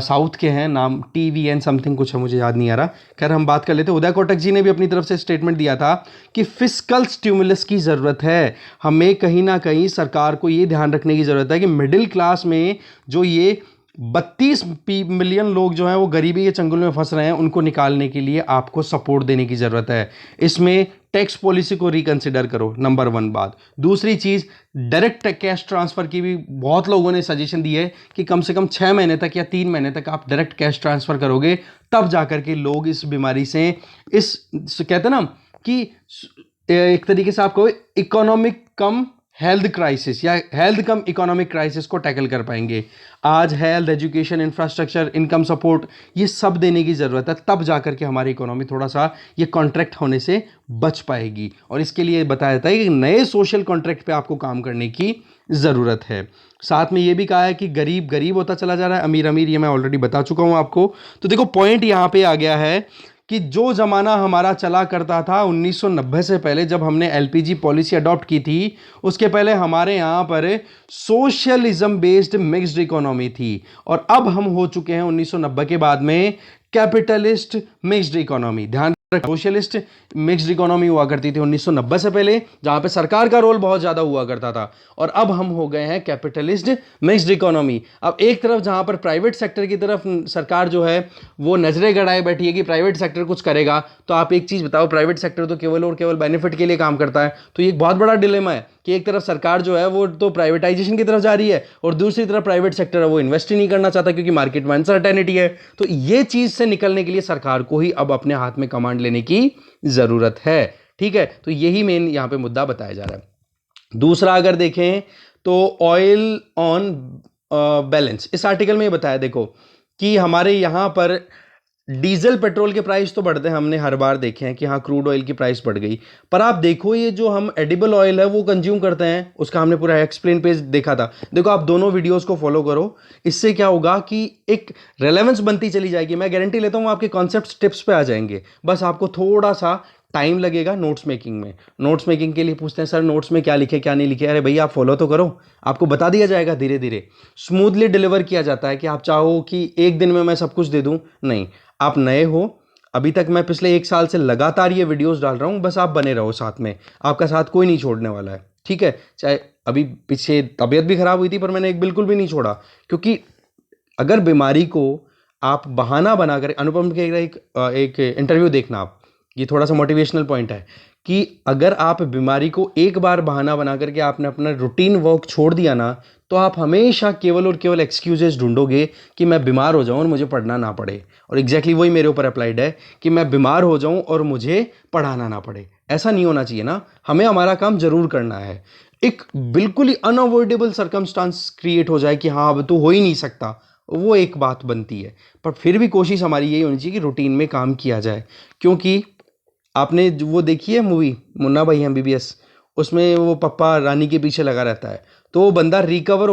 Speaker 1: साउथ के हैं, नाम TVN समथिंग कुछ है, मुझे याद नहीं आ रहा। खैर हम बात कर लेते। उदय कोटक जी ने भी अपनी तरफ से स्टेटमेंट दिया था कि फिस्कल स्टिमुलस की जरूरत है। हमें कहीं ना कहीं सरकार को ये ध्यान रखने की जरूरत है कि मिडिल क्लास में जो ये 32 मिलियन लोग जो हैं वो गरीबी के चंगुल में फंस रहे हैं, उनको निकालने के लिए आपको सपोर्ट देने की जरूरत है। इसमें टैक्स पॉलिसी को रिकंसिडर करो, नंबर 1 बात। दूसरी चीज, डायरेक्ट कैश ट्रांसफर की भी बहुत लोगों ने सजेशन दी है कि कम से कम 6 महीने तक या 3 महीने तक आप डायरेक्ट कैश ट्रांसफर करोगे, तब जाकर के लोग इस बीमारी से, कहते हैं ना कि एक तरीके से आपको इकोनॉमिक कम हेल्थ क्राइसिस या हेल्थ कम इकोनॉमिक क्राइसिस को टैकल कर पाएंगे। आज health, education, infrastructure, income support, ये सब देने की ज़रूरत है, तब जाकर के हमारी इकोनॉमी थोड़ा सा ये कॉन्ट्रैक्ट होने से बच पाएगी। और इसके लिए बताया जाता है कि नए सोशल कॉन्ट्रैक्ट पे आपको काम करने की ज़रूरत है। साथ में ये भी कहा है कि गरीब गरीब होता चला जा रहा है, अमीर अमीर, ये मैं ऑलरेडी बता चुका हूँ आपको। तो देखो पॉइंट यहाँ पे आ गया है कि जो ज़माना हमारा चला करता था 1990 से पहले, जब हमने एलपीजी पॉलिसी अडॉप्ट की थी, उसके पहले हमारे यहाँ पर सोशलिज्म बेस्ड मिक्स्ड इकोनॉमी थी। और अब हम हो चुके हैं 1990 के बाद में कैपिटलिस्ट मिक्स्ड इकोनॉमी। ध्यान, सोशलिस्ट मिक्स्ड इकोनॉमी हुआ करती थी 1990 से पहले, जहां पे सरकार का रोल बहुत ज्यादा हुआ करता था। और अब हम हो गए हैं कैपिटलिस्ट मिक्स्ड इकोनॉमी। अब एक तरफ जहां पर प्राइवेट सेक्टर की तरफ सरकार जो है वो नजरें गड़ाए बैठी है कि प्राइवेट सेक्टर कुछ करेगा, तो आप एक चीज बताओ, प्राइवेट सेक्टर तो केवल और केवल बेनिफिट के लिए काम करता है। तो ये एक बहुत बड़ा डिलेमा है कि एक तरफ सरकार जो है वो तो प्राइवेटाइजेशन की तरफ जा रही है, और दूसरी तरफ प्राइवेट सेक्टर है वो इन्वेस्ट ही नहीं करना चाहता, क्योंकि मार्केट में अनसर्टेनिटी है। तो ये चीज से निकलने के लिए सरकार को ही अब अपने हाथ में कमांड लेने की जरूरत है। ठीक है, तो यही मेन यहां पे मुद्दा बताया जा रहा है। दूसरा अगर देखें तो ऑयल ऑन बैलेंस, इस आर्टिकल में ये बताया देखो कि हमारे यहां पर डीजल पेट्रोल के प्राइस तो बढ़ते हैं, हमने हर बार देखे हैं कि हाँ क्रूड ऑयल की प्राइस बढ़ गई, पर आप देखो ये जो हम एडिबल ऑयल है वो कंज्यूम करते हैं, उसका हमने पूरा एक्सप्लेन पेज देखा था। देखो आप दोनों वीडियोस को फॉलो करो, इससे क्या होगा कि एक रेलेवेंस बनती चली जाएगी। मैं गारंटी लेता हूँ आपके कॉन्सेप्ट टिप्स पे आ जाएंगे, बस आपको थोड़ा सा टाइम लगेगा नोट्स मेकिंग में। नोट्स मेकिंग के लिए पूछते हैं सर नोट्स में क्या लिखे क्या नहीं लिखे, अरे भैया आप फॉलो तो करो, आपको बता दिया जाएगा, धीरे धीरे स्मूथली डिलीवर किया जाता है। कि आप चाहो कि एक दिन में मैं सब कुछ दे दूं, नहीं, आप नए हो, अभी तक मैं पिछले 1 साल से लगातार ये वीडियोस डाल रहा हूं, बस आप बने रहो साथ में, आपका साथ कोई नहीं छोड़ने वाला है। ठीक है, चाहे अभी पीछे तबीयत भी खराब हुई थी, पर मैंने एक बिल्कुल भी नहीं छोड़ा, क्योंकि अगर बीमारी को आप बहाना बनाकर, अनुपम के एक इंटरव्यू देखना आप, ये थोड़ा सा मोटिवेशनल पॉइंट है कि अगर आप बीमारी को एक बार बहाना बना करके आपने अपना रूटीन वर्क छोड़ दिया ना, तो आप हमेशा केवल और केवल एक्सक्यूजेस ढूंढोगे कि मैं बीमार हो जाऊं और मुझे पढ़ना ना पड़े। और एग्जैक्टली वही मेरे ऊपर अप्लाइड है कि मैं बीमार हो जाऊं और मुझे पढ़ाना ना पड़े। ऐसा नहीं होना चाहिए ना, हमें हमारा काम जरूर करना है। एक बिल्कुल ही अनअवॉइडेबल सर्कमस्टांस क्रिएट हो जाए कि हाँ अब तो हो ही नहीं सकता, वो एक बात बनती है, पर फिर भी कोशिश हमारी यही होनी चाहिए कि रूटीन में काम किया जाए। क्योंकि आपने वो देखी है मूवी मुन्ना भाई एमबीबीएस, उसमें वो पप्पा रानी के पीछे लगा रहता है, तो वो बंदा रिकवर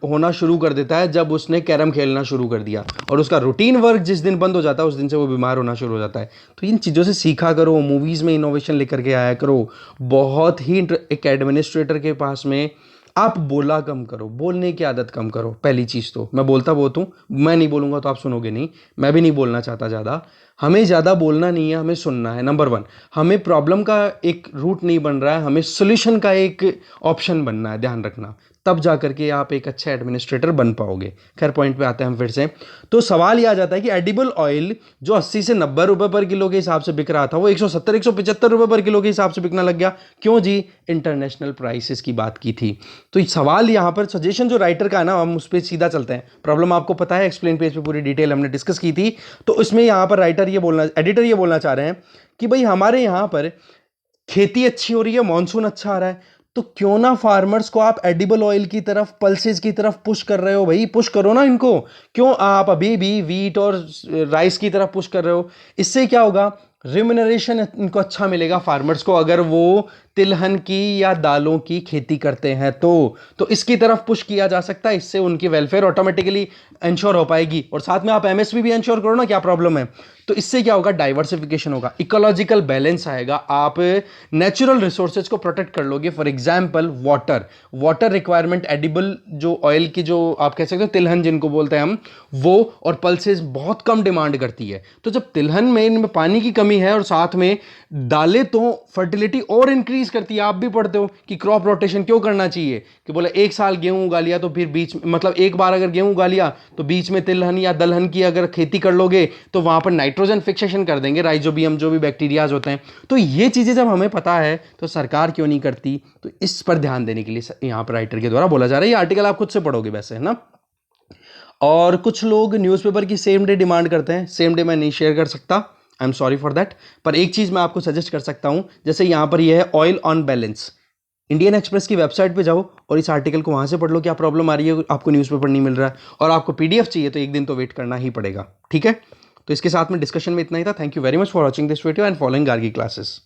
Speaker 1: होना शुरू कर देता है जब उसने कैरम खेलना शुरू कर दिया, और उसका रूटीन वर्क जिस दिन बंद हो जाता है उस दिन से वो बीमार होना शुरू हो जाता है। तो इन चीज़ों से सीखा करो, मूवीज़ में इनोवेशन लेकर के आया करो। बहुत ही एक एडमिनिस्ट्रेटर के पास में आप बोला कम करो, बोलने की आदत कम करो। पहली चीज़ तो मैं बोलता बहुत हूँ, मैं नहीं बोलूँगा तो आप सुनोगे नहीं, मैं भी नहीं बोलना चाहता ज़्यादा। हमें ज़्यादा बोलना नहीं है, हमें सुनना है। नंबर 1, हमें प्रॉब्लम का एक रूट नहीं बन रहा है, हमें सोल्यूशन का एक ऑप्शन बनना है, ध्यान रखना, तब जा करके आप एक अच्छा एडमिनिस्ट्रेटर बन पाओगे। खैर पॉइंट पे आते हैं हम फिर से। तो सवाल यह आ जाता है कि एडिबल ऑयल जो 80 से 90 रुपए पर किलो के हिसाब से बिक रहा था, वो 170 175 रुपए पर किलो के हिसाब से बिकना लग गया। क्यों जी? इंटरनेशनल प्राइसेस की बात की थी। तो सवाल यहाँ पर सजेशन जो राइटर का है ना, हम उस पर सीधा चलते हैं। प्रॉब्लम आपको पता है, एक्सप्लेन पेज पे पूरी डिटेल हमने डिस्कस की थी। तो इसमें यहाँ पर एडिटर ये बोलना चाह रहे हैं कि भाई हमारे यहाँ पर खेती अच्छी हो रही है, मानसून अच्छा आ रहा है, तो क्यों ना फार्मर्स को आप एडिबल ऑयल की तरफ, पल्सेस की तरफ पुश कर रहे हो? भाई पुश करो ना इनको, क्यों आप अभी भी वीट और राइस की तरफ पुश कर रहे हो? इससे क्या होगा? रिम्यूनरेशन इनको अच्छा मिलेगा फार्मर्स को, अगर वो तिलहन की या दालों की खेती करते हैं तो इसकी तरफ पुश किया जा सकता है। इससे उनकी वेलफेयर ऑटोमेटिकली इंश्योर हो पाएगी, और साथ में आप एमएसपी भी इंश्योर करो ना, क्या प्रॉब्लम है? तो इससे क्या होगा? डाइवर्सिफिकेशन होगा, इकोलॉजिकल बैलेंस आएगा, आप नेचुरल रिसोर्सेज को प्रोटेक्ट कर लोगे। For example water requirement edible जो ऑयल की, जो आप कह सकते हो तिलहन जिनको बोलते हैं हम, वो और पल्सेस बहुत कम डिमांड करती है। तो जब तिलहन में इनमें पानी की कमी है और साथ में दालें तो फर्टिलिटी और इंक्रीज करती है। आप भी पढ़ते हो कि क्रॉप रोटेशन क्यों करना चाहिए, कि बोले एक साल गेहूं उगा लिया तो फिर बीच मतलब एक बार अगर गेहूं उगा लिया तो बीच में तिलहन या दलहन की अगर खेती कर लोगे तो वहां पर नाइट्रोजन फिक्सेशन कर देंगे, राइजोबियम जो भी बैक्टीरियाज होते हैं। तो ये चीजें जब हमें पता है तो सरकार क्यों नहीं करती? तो इस पर ध्यान देने के लिए यहां पर राइटर के द्वारा बोला जा रहा है। ये आर्टिकल आप खुद से पढ़ोगे वैसे, है ना। और कुछ लोग न्यूज़पेपर की सेम डे डिमांड करते हैं, सेम डे मैं नहीं शेयर कर सकता, I am sorry for that. पर एक चीज मैं आपको सजेस्ट कर सकता हूं, जैसे यहां पर यह है oil on balance, Indian express की वेबसाइट पे जाओ और इस आर्टिकल को वहाँ से पढ़ लो, क्या प्रॉब्लम आ रही है, आपको न्यूज़पेपर नहीं मिल रहा है और आपको पीडीएफ चाहिए तो एक दिन तो वेट करना ही पड़ेगा, ठीक है। तो इसके साथ में डिस्कशन में इतना ही था। Thank you very much for watching this video and following Gargi classes.